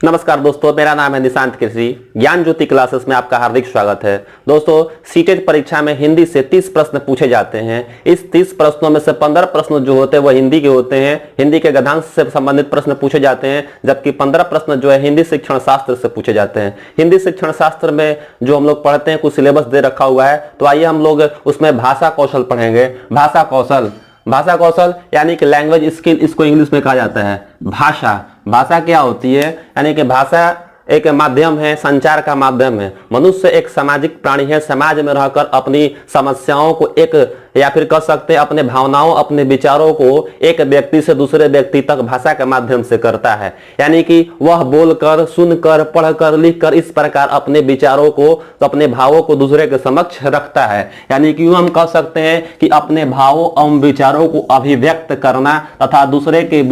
नमस्कार दोस्तों, मेरा नाम है निशांत केसरी। ज्ञान ज्योति क्लासेस में आपका हार्दिक स्वागत है। दोस्तों, सीटेट परीक्षा में हिंदी से 30 प्रश्न पूछे जाते हैं। इस 30 प्रश्नों में से 15 प्रश्न जो होते हैं वो हिंदी के होते हैं। हिंदी के गद्यांश से संबंधित प्रश्न पूछे जाते हैं, जबकि 15 प्रश्न जो है हिंदी शिक्षण शास्त्र से पूछे जाते हैं। हिंदी शिक्षण शास्त्र में जो हम लोग पढ़ते हैं कुछ सिलेबस दे रखा हुआ है, तो आइए हम लोग उसमें भाषा कौशल पढ़ेंगे। भाषा कौशल यानी कि लैंग्वेज स्किल, इसको इंग्लिश में कहा जाता है। भाषा क्या होती है? यानी कि भाषा एक माध्यम है, संचार का माध्यम है। मनुष्य एक सामाजिक प्राणी है, समाज में रहकर अपनी समस्याओं को एक या फिर कह सकते हैं अपने भावनाओं, अपने विचारों को एक व्यक्ति से दूसरे व्यक्ति तक भाषा के माध्यम से करता है। यानी कि वह बोलकर, सुनकर, पढ़कर, लिखकर इस प्रकार अपने विचारों को, अपने भावों को दूसरे के समक्ष रखता है। यानी कि हम कह सकते हैं कि अपने भावों एवं विचारों को अभिव्यक्त करना तथा दूसरे के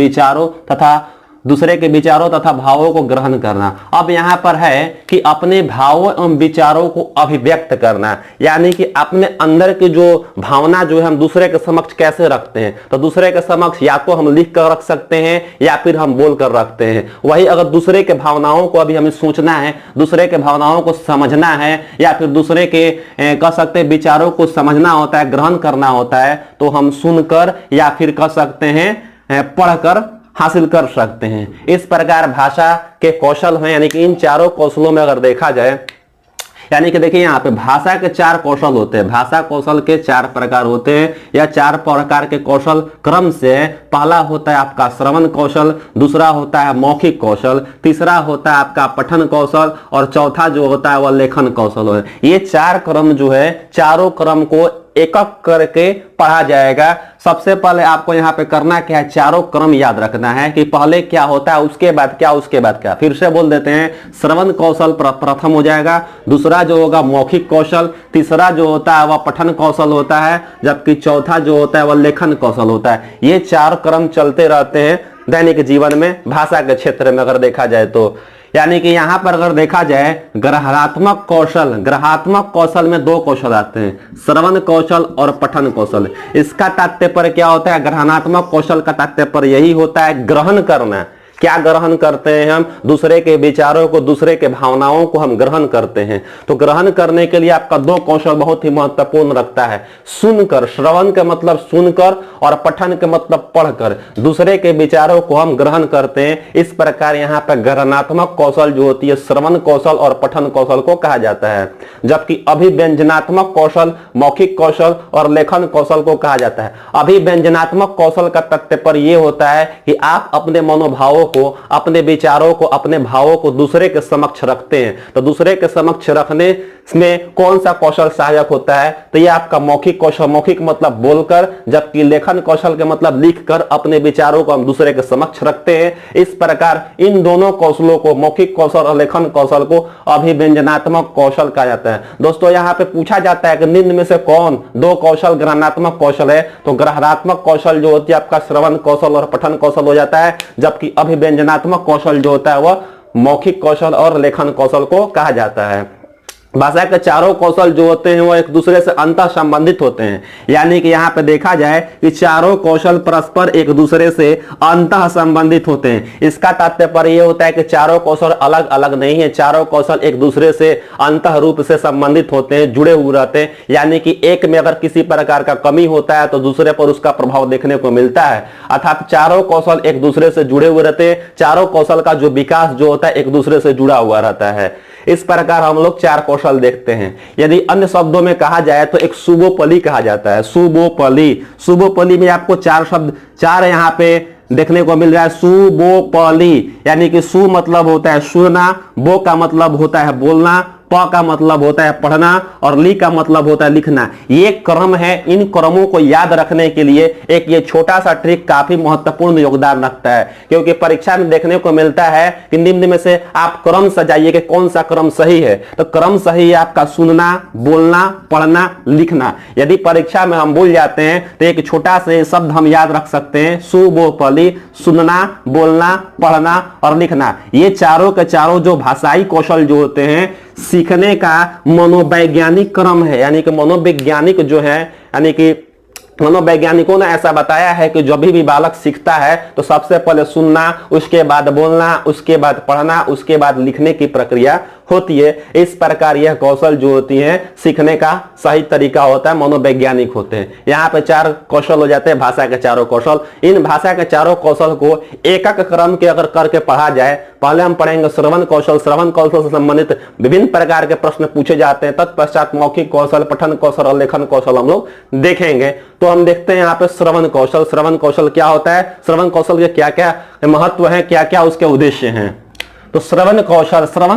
विचारों तथा भावों को ग्रहण करना। अब यहां पर है कि अपने भावों एवं विचारों को अभिव्यक्त करना, यानी कि अपने अंदर की जो भावना जो है हम दूसरे के समक्ष कैसे रखते हैं। तो दूसरे के समक्ष या तो हम लिख कर रख सकते हैं या फिर हम बोल कर रखते हैं। वही अगर दूसरे के भावनाओं को अभी हमें सोचना है, दूसरे के भावनाओं को समझना है या फिर दूसरे के कह सकते हैं विचारों को समझना होता है, ग्रहण करना होता है, तो हम सुनकर या फिर कह सकते हैं पढ़कर हासिल कर सकते हैं। इस प्रकार भाषा के कौशल हैं। यानी कि इन चारों कौशलों में अगर देखा जाए, यानी कि देखिए यहाँ पे भाषा के 4 कौशल होते हैं। भाषा कौशल के 4 प्रकार होते हैं या 4 प्रकार के कौशल क्रम से पहला होता है आपका श्रवण कौशल, दूसरा होता है मौखिक कौशल, तीसरा होता है आपका पठन कौशल और चौथा जो होता है वह लेखन कौशल है। ये 4 क्रम जो है, चारों क्रम को एक एक करके पढ़ा जाएगा। सबसे पहले आपको यहाँ पे करना क्या है, चारों क्रम याद रखना है कि पहले क्या होता है, उसके बाद क्या, उसके बाद क्या। फिर से बोल देते हैं, श्रवण कौशल प्रथम हो जाएगा, दूसरा जो होगा मौखिक कौशल, तीसरा जो होता है वह पठन कौशल होता है, जबकि चौथा जो होता है वह लेखन कौशल होता है। ये 4 क्रम चलते रहते हैं दैनिक जीवन में भाषा के क्षेत्र में अगर देखा जाए तो। यानी कि यहां पर अगर देखा जाए ग्रहणात्मक कौशल में 2 कौशल आते हैं, श्रवण कौशल और पठन कौशल। इसका तात्पर्य क्या होता है? ग्रहणात्मक कौशल का तात्पर्य यही होता है ग्रहण करना। क्या ग्रहण करते हैं हम? दूसरे के विचारों को, दूसरे के भावनाओं को हम ग्रहण करते हैं। तो ग्रहण करने के लिए आपका 2 कौशल बहुत ही महत्वपूर्ण रखता है। सुनकर, श्रवण का मतलब सुनकर और पठन का मतलब पढ़कर दूसरे के विचारों को हम ग्रहण करते हैं। इस प्रकार यहाँ पर ग्रहणात्मक कौशल जो होती है श्रवण कौशल और पठन कौशल को कहा जाता है, जबकि अभिव्यंजनात्मक कौशल, मौखिक कौशल और लेखन कौशल को कहा जाता है। अभिव्यंजनात्मक कौशल का तात्पर्य यह होता है कि आप अपने मनोभावों को, अपने विचारों को, अपने भावों को दूसरे के समक्ष रखते हैं। तो दूसरे के समक्ष रखने में कौन सा कौशल सहायक होता है? तो ये आपका मौखिक कौशल। मौखिक मतलब बोलकर, जबकि लेखन कौशल के मतलब लिखकर अपने विचारों को हम दूसरे के समक्ष रखते हैं। इस प्रकार इन दोनों कौशलों को, मौखिक कौशल और लेखन कौशल को अभिव्यंजनात्मक कौशल कहा जाता है। दोस्तों, यहाँ पे पूछा जाता है कि निम्न में से कौन 2 कौशल ग्रहणात्मक कौशल है? तो ग्रहणात्मक कौशल जो होती है आपका श्रवण कौशल और पठन कौशल हो जाता है, जबकि अभिव्यंजनात्मक कौशल जो होता है वह मौखिक कौशल और लेखन कौशल को कहा जाता है। भाषा के चारों कौशल जो होते हैं वो एक दूसरे से अंतः संबंधित होते हैं। यानी कि यहाँ पे देखा जाए कि चारों कौशल परस्पर एक दूसरे से अंतः संबंधित होते हैं। इसका तात्पर्य ये होता है कि चारों कौशल अलग अलग नहीं है, चारों कौशल एक दूसरे से अंतः रूप से संबंधित होते हैं, जुड़े हुए रहते हैं। यानी कि एक में अगर किसी प्रकार का कमी होता है तो दूसरे पर उसका प्रभाव देखने को मिलता है। अर्थात चारों कौशल एक दूसरे से जुड़े हुए रहते हैं। चारों कौशल का जो विकास जो होता है एक दूसरे से जुड़ा हुआ रहता है। इस प्रकार हम लोग 4 कौशल देखते हैं। यदि अन्य शब्दों में कहा जाए तो एक सुबोपली कहा जाता है। सुबोपली में आपको 4 शब्द, 4 यहाँ पे देखने को मिल रहा है। सुबोपली यानी कि सु मतलब होता है सुनना, बो का मतलब होता है बोलना, प का मतलब होता है पढ़ना और ली का मतलब होता है लिखना। ये क्रम है। इन क्रमों को याद रखने के लिए एक ये छोटा सा ट्रिक काफी महत्वपूर्ण योगदान रखता है, क्योंकि परीक्षा में देखने को मिलता है कि निम्न में से आप क्रम सजाइए कि कौन सा क्रम सही है। तो क्रम सही है आपका सुनना, बोलना, पढ़ना, लिखना। यदि परीक्षा में हम भूल जाते हैं तो एक छोटा सा शब्द हम याद रख सकते हैं, सुबोपली, सुनना, बोलना, पढ़ना और लिखना। ये चारों के चारों जो भाषाई कौशल जो होते हैं सीखने का मनोवैज्ञानिक क्रम है। यानी कि मनोवैज्ञानिक जो है, यानी कि मनोवैज्ञानिकों ने ऐसा बताया है कि जब भी बालक सीखता है तो सबसे पहले सुनना, उसके बाद बोलना, उसके बाद पढ़ना, उसके बाद लिखने की प्रक्रिया होती है। इस प्रकार यह कौशल जो होती है सीखने का सही तरीका होता है, मनोवैज्ञानिक होते हैं। यहाँ पे 4 कौशल हो जाते हैं, भाषा के चारों कौशल। इन भाषा के चारों कौशल को एकक क्रम के अगर करके पढ़ा जाए, पहले हम पढ़ेंगे श्रवण कौशल। श्रवण कौशल से संबंधित विभिन्न प्रकार के प्रश्न पूछे जाते हैं। तत्पश्चात मौखिक कौशल, पठन कौशल और लेखन कौशल हम लोग देखेंगे। तो हम देखते हैं यहाँ पे श्रवण कौशल। श्रवण कौशल क्या होता है, श्रवण कौशल के क्या क्या महत्व है, क्या क्या उसके उद्देश्य हैं। तो श्रवण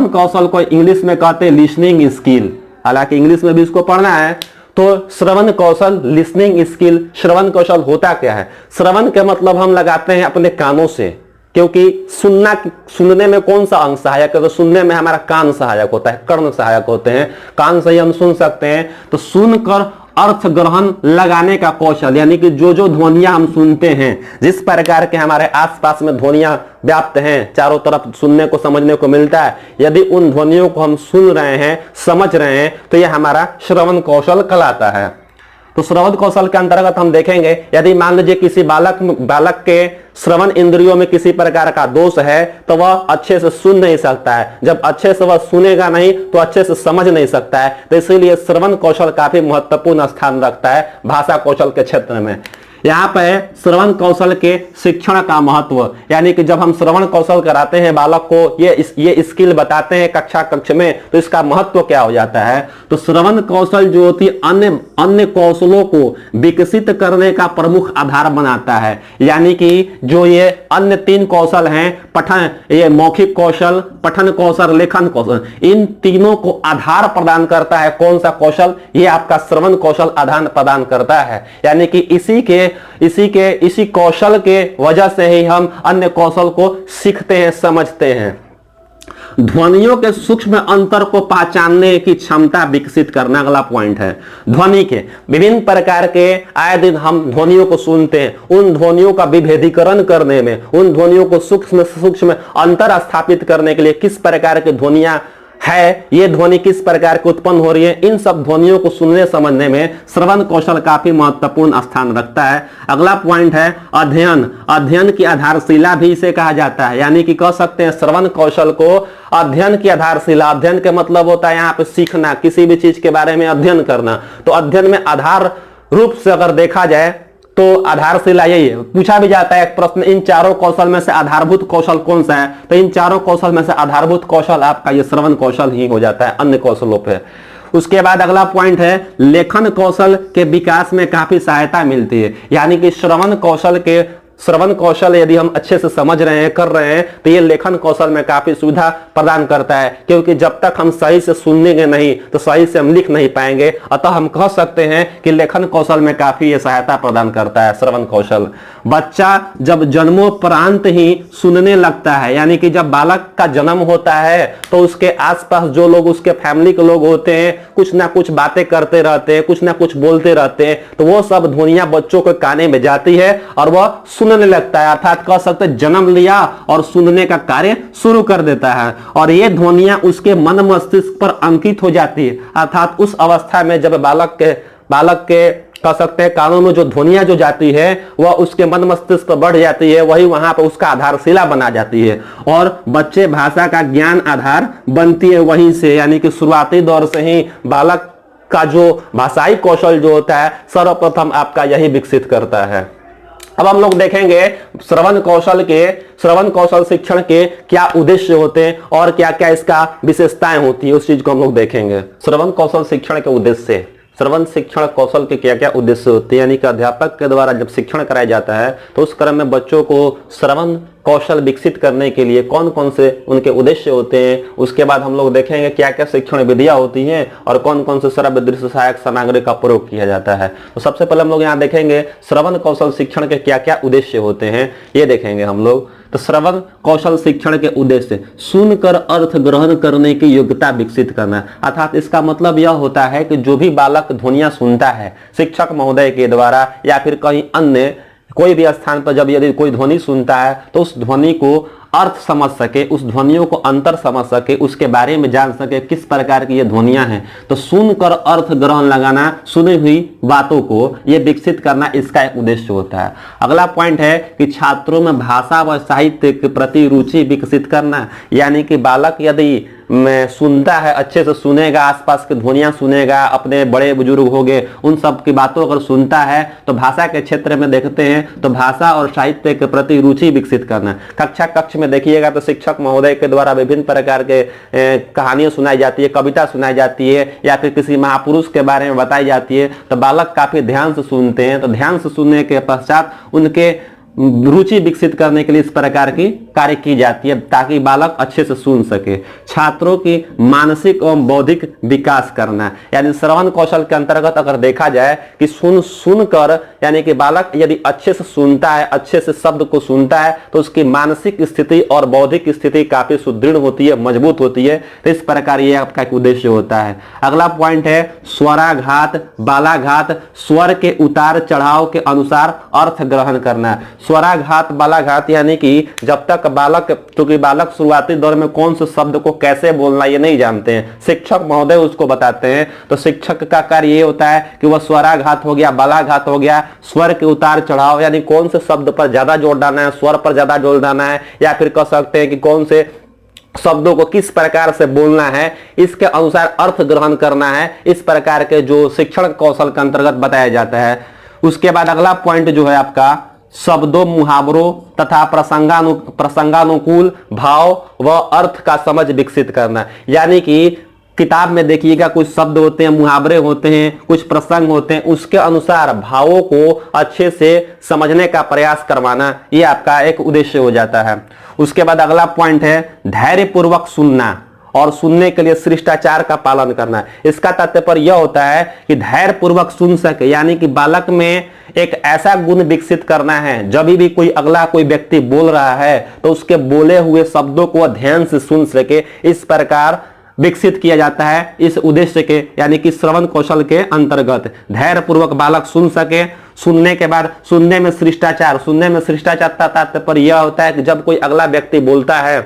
कौशल को इंग्लिश में कहते हैं लिसनिंग स्किल। हालांकि इंग्लिश में भी इसको पढ़ना है। तो श्रवण कौशल, लिसनिंग स्किल, श्रवण कौशल होता क्या है? श्रवण के मतलब हम लगाते हैं अपने कानों से, क्योंकि सुनने में कौन सा अंग सहायक है? तो सुनने में हमारा कान सहायक होता है, कर्ण सहायक होते हैं। कान से ही हम सुन सकते हैं। तो सुनकर अर्थ ग्रहण लगाने का कौशल, यानी कि जो जो ध्वनियां हम सुनते हैं, जिस प्रकार के हमारे आसपास में ध्वनियां व्याप्त हैं, चारों तरफ सुनने को समझने को मिलता है, यदि उन ध्वनियों को हम सुन रहे हैं, समझ रहे हैं, तो यह हमारा श्रवण कौशल कहलाता है। तो श्रवण कौशल के अंतर्गत हम देखेंगे, यदि मान लीजिए किसी बालक के श्रवण इंद्रियों में किसी प्रकार का दोष है तो वह अच्छे से सुन नहीं सकता है। जब अच्छे से वह सुनेगा नहीं तो अच्छे से समझ नहीं सकता है। तो इसीलिए श्रवण कौशल काफी महत्वपूर्ण स्थान रखता है भाषा कौशल के क्षेत्र में। यहाँ पे श्रवण कौशल के शिक्षण का महत्व, यानी कि जब हम श्रवण कौशल कराते हैं बालक को, ये स्किल बताते हैं कक्ष में, तो इसका महत्व क्या हो जाता है? तो श्रवण कौशल जो होती अन्य कौशलों को विकसित करने का प्रमुख आधार बनाता है। यानी कि जो ये अन्य 3 कौशल हैं, पठन, ये मौखिक कौशल, पठन कौशल, लेखन कौशल, इन तीनों को आधार प्रदान करता है। कौन सा कौशल? ये आपका श्रवण कौशल आधार प्रदान करता है। यानी कि इसी कौशल के वजह से ही हम अन्य कौशल को सीखते हैं, समझते हैं। ध्वनियों के सूक्ष्म अंतर को पहचानने की क्षमता विकसित करना अगला पॉइंट है। ध्वनि के विभिन्न प्रकार के आए दिन हम ध्वनियों को सुनते हैं, उन ध्वनियों का विभेदीकरण करने में, उन ध्वनियों को सूक्ष्म अंतर स्थापित करने के लिए किस प्रकार की ध्वनियां है, ये ध्वनि किस प्रकार की उत्पन्न हो रही है, इन सब ध्वनियों को सुनने समझने में श्रवण कौशल काफी महत्वपूर्ण स्थान रखता है। अगला पॉइंट है अध्ययन की आधारशिला भी इसे कहा जाता है। यानी कि कह सकते हैं श्रवण कौशल को अध्ययन की आधारशिला। अध्ययन के मतलब होता है यहाँ पे सीखना, किसी भी चीज के बारे में अध्ययन करना। तो अध्ययन में आधार रूप से अगर देखा जाए तो आधारशिला यही है। पूछा भी जाता है एक प्रश्न, इन चारों कौशल में से आधारभूत कौशल कौन सा है? तो इन चारों कौशल में से आधारभूत कौशल आपका ये श्रवण कौशल ही हो जाता है अन्य कौशलों पे। उसके बाद अगला पॉइंट है लेखन कौशल के विकास में काफी सहायता मिलती है। यानी कि श्रवण कौशल यदि हम अच्छे से समझ रहे हैं, कर रहे हैं, तो ये लेखन कौशल में काफी सुविधा प्रदान करता है। क्योंकि जब तक हम सही से सुनेंगे नहीं तो सही से हम लिख नहीं पाएंगे। अतः हम कह सकते हैं कि लेखन कौशल में काफी ये सहायता प्रदान करता है श्रवण कौशल। बच्चा जब जन्मोपरांत ही सुनने लगता है, यानी कि जब बालक का जन्म होता है तो उसके आसपास जो लोग, उसके फैमिली के लोग होते हैं, कुछ ना कुछ बातें करते रहते हैं, कुछ ना कुछ बोलते रहते हैं, तो वो सब ध्वनियां बच्चों के काने में जाती है और वह सुनने लगता है। अर्थात कह सकते हैं जन्म लिया और सुनने का कार्य शुरू कर देता है। और ये ध्वनियां उसके मन मस्तिष्क पर अंकित हो जाती है। अर्थात उस अवस्था में जब बालक के कह सकते हैं कानों में जो ध्वनियां जो जाती है वह उसके मन मस्तिष्क पर बढ़ जाती है, वही वहां पर उसका आधारशिला बना जाती है। और बच्चे भाषा का ज्ञान आधार बनती है वहीं से। यानी कि शुरुआती दौर से ही बालक का जो भाषाई कौशल जो होता है सर्वप्रथम आपका यही विकसित करता है। अब हम लोग देखेंगे श्रवण कौशल शिक्षण के क्या उद्देश्य होते हैं और क्या क्या इसका विशेषताएं होती है, उस चीज को हम लोग देखेंगे। श्रवण कौशल शिक्षण के उद्देश्य, श्रवण शिक्षण कौशल के क्या क्या उद्देश्य होते हैं। यानी कि अध्यापक के द्वारा जब शिक्षण कराया जाता है तो उस क्रम में बच्चों को श्रवण कौशल विकसित करने के लिए कौन कौन से उनके उद्देश्य होते हैं। उसके बाद हम लोग देखेंगे क्या क्या शिक्षण विधियां होती हैं और कौन कौन से श्रव्य दृश्य सहायक सामग्री का प्रयोग किया जाता है। तो सबसे पहले हम लोग यहाँ देखेंगे श्रवण कौशल शिक्षण के क्या क्या उद्देश्य होते हैं, ये देखेंगे हम लोग। तो श्रवण कौशल शिक्षण के उद्देश्य सुनकर अर्थ ग्रहण करने की योग्यता विकसित करना। अर्थात इसका मतलब यह होता है कि जो भी बालक ध्वनियां सुनता है शिक्षक महोदय के द्वारा या फिर कहीं अन्य कोई भी स्थान पर जब यदि कोई ध्वनि सुनता है तो उस ध्वनि को अर्थ समझ सके, उस ध्वनियों को अंतर समझ सके, उसके बारे में जान सके किस प्रकार की ये ध्वनियां हैं, तो सुनकर अर्थ ग्रहण लगाना, सुनी हुई बातों को ये विकसित करना इसका एक उद्देश्य होता है। अगला पॉइंट है कि छात्रों में भाषा व साहित्य के प्रति रुचि विकसित करना, यानी कि बालक यदि में सुनता है, अच्छे से सुनेगा, आसपास की ध्वनियां सुनेगा, अपने बड़े बुजुर्ग हो गए उन सब की बातों अगर सुनता है तो भाषा के क्षेत्र में देखते हैं तो भाषा और साहित्य के प्रति रुचि विकसित करना। कक्ष में देखिएगा तो शिक्षक महोदय के द्वारा विभिन्न प्रकार के कहानियां सुनाई जाती है, कविता सुनाई जाती है, या फिर किसी महापुरुष के बारे में बताई जाती है, तो बालक काफी ध्यान से सुनते हैं। तो ध्यान से सुनने के पश्चात उनके रुचि विकसित करने के लिए इस प्रकार की कार्य की जाती है ताकि बालक अच्छे से सुन सके। छात्रों की मानसिक एवं बौद्धिक विकास करना, यानी श्रवण कौशल के अंतर्गत अगर देखा जाए कि सुनकर, यानी कि बालक यदि अच्छे से सुनता है, अच्छे से शब्द को सुनता है, तो उसकी मानसिक स्थिति और बौद्धिक स्थिति काफी सुदृढ़ होती है, मजबूत होती है। तो इस प्रकार ये आपका एक उद्देश्य होता है। अगला पॉइंट है स्वराघात, बालाघात, स्वर के उतार चढ़ाव के अनुसार अर्थ ग्रहण करना। स्वराघात, बालाघात, यानी कि जब तक बालक, क्योंकि बालक शुरुआती दौर में कौन से शब्द को कैसे बोलना ये नहीं जानते हैं, शिक्षक महोदय उसको बताते हैं। तो शिक्षक का कार्य ये होता है कि वह स्वराघात हो गया, बालाघात हो गया, स्वर के उतार चढ़ाव, यानी कौन से शब्द पर ज्यादा जोर डालना है, स्वर पर ज्यादा जोर डालना है, या फिर कह सकते हैं कि कौन से शब्दों को किस प्रकार से बोलना है, इसके अनुसार अर्थ ग्रहण करना है। इस प्रकार के जो शिक्षण कौशल के अंतर्गत बताया जाता है। उसके बाद अगला पॉइंट जो है आपका शब्दों, मुहावरों तथा प्रसंगानुकूल भाव व अर्थ का समझ विकसित करना, यानी कि किताब में देखिएगा कुछ शब्द होते हैं, मुहावरे होते हैं, कुछ प्रसंग होते हैं, उसके अनुसार भावों को अच्छे से समझने का प्रयास करवाना, ये आपका एक उद्देश्य हो जाता है। उसके बाद अगला पॉइंट है धैर्यपूर्वक सुनना और सुनने के लिए शिष्टाचार का पालन करना। इसका तात्पर्य यह होता है कि धैर्यपूर्वक सुन सके, यानी कि बालक में एक ऐसा गुण विकसित करना है, जब भी कोई अगला कोई व्यक्ति बोल रहा है तो उसके बोले हुए शब्दों को ध्यान से सुन सके। इस प्रकार विकसित किया जाता है इस उद्देश्य के, यानी कि श्रवण कौशल के अंतर्गत धैर्यपूर्वक बालक सुन सके। सुनने के बाद सुनने में शिष्टाचार, सुनने में शिष्टाचार का तात्पर्य यह होता है कि जब कोई अगला व्यक्ति बोलता है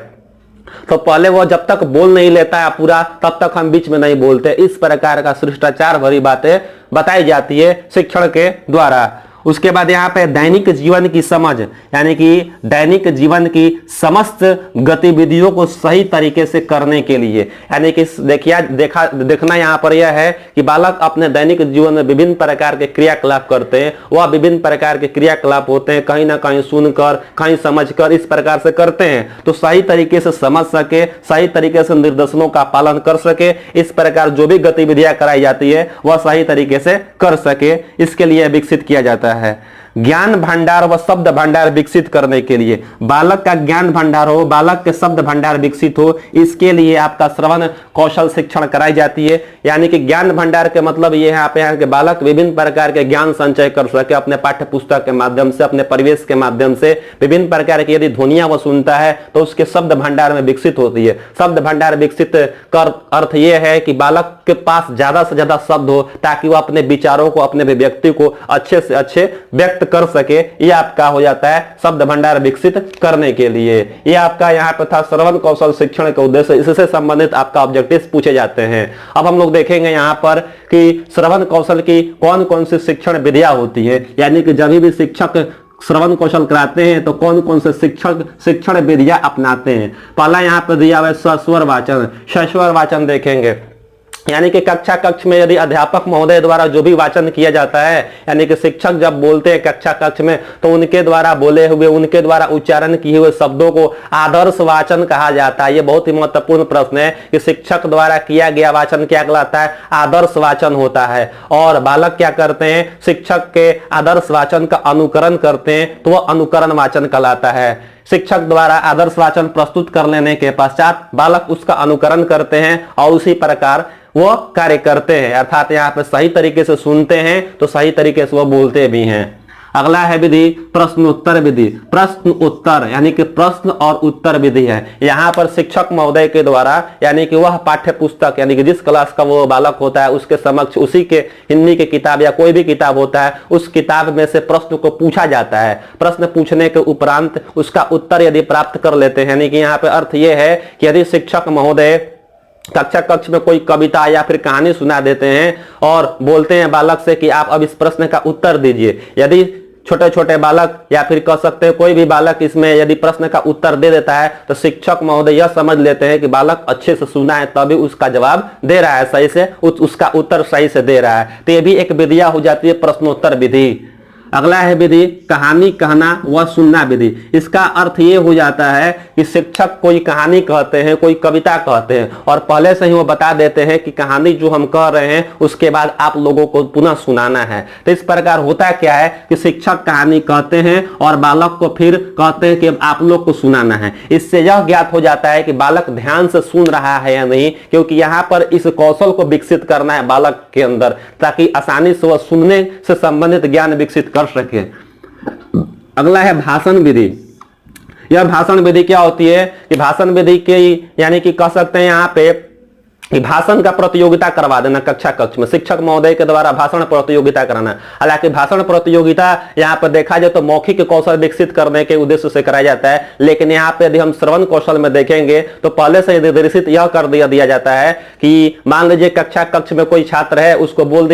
तो पहले वह जब तक बोल नहीं लेता है पूरा, तब तक हम बीच में नहीं बोलते। इस प्रकार का शिष्टाचार भरी बातें बताई जाती है शिक्षण के द्वारा। उसके बाद यहाँ पे दैनिक जीवन की समझ, यानी कि दैनिक जीवन की समस्त गतिविधियों को सही तरीके से करने के लिए, यानी कि देखना यहाँ पर यह है कि बालक अपने दैनिक जीवन में विभिन्न प्रकार के क्रियाकलाप करते हैं। वह विभिन्न प्रकार के क्रियाकलाप होते हैं, कहीं ना कहीं सुनकर, कहीं समझकर, इस प्रकार से करते हैं। तो सही तरीके से समझ सके, सही तरीके से निर्देशनों का पालन कर सके, इस प्रकार जो भी गतिविधियां कराई जाती है वह सही तरीके से कर सके, इसके लिए विकसित किया जाता है। ज्ञान भंडार व शब्द भंडार विकसित करने के लिए, बालक का ज्ञान भंडार हो, बालक के शब्द भंडार विकसित हो, इसके लिए आपका श्रवण कौशल शिक्षण कराई जाती है। यानी कि ज्ञान भंडार के मतलब ये है कि बालक विभिन्न प्रकार के ज्ञान संचय कर सके अपने पाठ्य पुस्तक के माध्यम से, अपने परिवेश के माध्यम से। विभिन्न प्रकार की यदि ध्वनियां वो सुनता है तो उसके शब्द भंडार में विकसित होती है। शब्द भंडार विकसित कर अर्थ यह है कि बालक के पास ज्यादा से ज्यादा शब्द हो ताकि वह अपने विचारों को, अपने अभिव्यक्ति को अच्छे से अच्छे व्यक्त कर सके। यह आपका हो जाता है शब्द भंडार विकसित करने के लिए। यह आपका यहाँ पे था श्रवण कौशल शिक्षण का उद्देश्य, इससे संबंधित आपका ऑब्जेक्टिव्स पूछे जाते हैं। अब हम लोग देखेंगे यहाँ पर कि श्रवण कौशल की कौन कौन सी शिक्षण विधियां होती है, यानी कि जब भी शिक्षक श्रवण कौशल कराते हैं तो कौन कौन से शिक्षण विधियां अपनाते हैं। पहला यहाँ पर दिया हुआ है सस्वर वाचन। सस्वर वाचन देखेंगे, यानी कि कक्ष में यदि अध्यापक महोदय द्वारा जो भी वाचन किया जाता है, यानी कि शिक्षक जब बोलते हैं कक्ष में तो उनके द्वारा बोले हुए, उनके द्वारा उच्चारण किए हुए शब्दों को आदर्श वाचन कहा जाता है। ये बहुत ही महत्वपूर्ण प्रश्न है कि शिक्षक द्वारा किया गया वाचन क्या कहलाता है, आदर्श वाचन होता है। और बालक क्या करते हैं, शिक्षक के आदर्श वाचन का अनुकरण करते हैं तो वह अनुकरण वाचन कहलाता है। शिक्षक द्वारा आदर्श वाचन प्रस्तुत कर लेने के पश्चात बालक उसका अनुकरण करते हैं और उसी प्रकार वो कार्य करते हैं, अर्थात यहाँ पे सही तरीके से सुनते हैं तो सही तरीके से वो बोलते भी हैं। अगला है विधि प्रश्नोत्तर विधि। प्रश्न उत्तर यानी कि प्रश्न और उत्तर विधि है। यहाँ पर शिक्षक महोदय के द्वारा यानी कि वह पाठ्य पुस्तक यानी कि जिस क्लास का वो बालक होता है उसके समक्ष उसी के हिंदी की किताब या कोई भी किताब होता है उस किताब में से प्रश्न को पूछा जाता है। प्रश्न पूछने के उपरांत उसका उत्तर यदि प्राप्त कर लेते हैं, यानी कि यहाँ पे अर्थ ये है कि यदि शिक्षक महोदय कक्षा कक्ष में कोई कविता या फिर कहानी सुना देते हैं और बोलते हैं बालक से कि आप अब इस प्रश्न का उत्तर दीजिए, यदि छोटे छोटे बालक या फिर कह सकते हैं कोई भी बालक इसमें यदि प्रश्न का उत्तर दे देता है तो शिक्षक महोदय यह समझ लेते हैं कि बालक अच्छे से सुना है तभी उसका जवाब दे रहा है, सही से उसका उत्तर सही से दे रहा है। तो ये भी एक विधिया हो जाती है प्रश्नोत्तर विधि। अगला है विधि कहानी कहना व सुनना विधि। इसका अर्थ ये हो जाता है कि शिक्षक कोई कहानी कहते हैं, कोई कविता कहते हैं और पहले से ही वो बता देते हैं कि कहानी जो हम कह रहे हैं उसके बाद आप लोगों को पुनः सुनाना है। तो इस प्रकार होता क्या है कि शिक्षक कहानी कहते हैं और बालक को फिर कहते हैं कि आप लोग को सुनाना है। इससे यह ज्ञात हो जाता है कि बालक ध्यान से सुन रहा है या नहीं, क्योंकि यहाँ पर इस कौशल को विकसित करना है बालक के अंदर ताकि आसानी से वह सुनने से संबंधित ज्ञान विकसित कर सके। अगला है भाषण विधि। यह भाषण विधि क्या होती है कि भाषण विधि के यानी कि कह सकते हैं यहाँ पे कि भाषण का प्रतियोगिता करवा देना कक्षा कक्ष में, शिक्षक महोदय के द्वारा भाषण प्रतियोगिता कराना। हालांकि भाषण प्रतियोगिता यहाँ पर देखा जाए तो मौखिक कौशल विकसित करने के उद्देश्य से कराया जाता है, लेकिन यहाँ पे यदि हम श्रवण कौशल में देखेंगे तो पहले से निर्देशित यह कर दिया जाता है कि मान लीजिए कक्षा कक्ष में कोई छात्र है, उसको बोल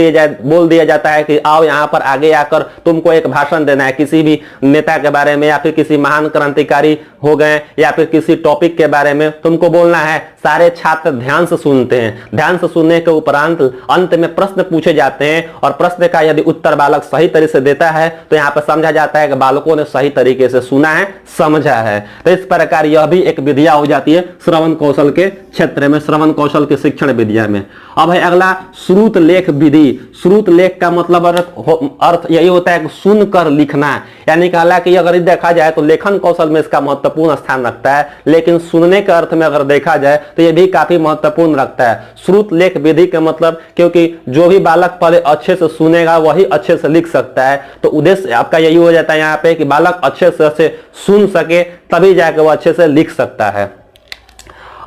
दिया जाता है कि आओ यहाँ पर आगे आकर तुमको एक भाषण देना है किसी भी नेता के बारे में या फिर किसी महान क्रांतिकारी हो गए या फिर किसी टॉपिक के बारे में तुमको बोलना है। सारे छात्र ध्यान से सुनते हैं। ध्यान से सुनने के उपरांत अंत में प्रश्न पूछे जाते हैं और प्रश्न का यदि उत्तर बालक सही तरीके से देता है तो यहाँ पर समझा जाता है कि बालकों ने सही तरीके से सुना है, समझा है। तो इस प्रकार यह भी एक विधिया हो जाती है श्रवण कौशल के क्षेत्र में, श्रवण कौशल के शिक्षण विधिया में। अब है अगला श्रुत लेख विधि। श्रुत लेख का मतलब अर्थ यही होता है कि सुनकर लिखना, यानी कि हालांकि अगर देखा जाए तो लेखन कौशल में इसका महत्वपूर्ण स्थान रखता है, लेकिन सुनने के अर्थ में अगर देखा जाए तो यह भी काफी महत्वपूर्ण रखता है। श्रुत लेख विधि का मतलब क्योंकि जो भी बालक पहले अच्छे से सुनेगा वही अच्छे से लिख सकता है, तो उद्देश्य आपका यही हो जाता है यहाँ पे कि बालक अच्छे से सुन सके तभी जाकर वो अच्छे से लिख सकता है।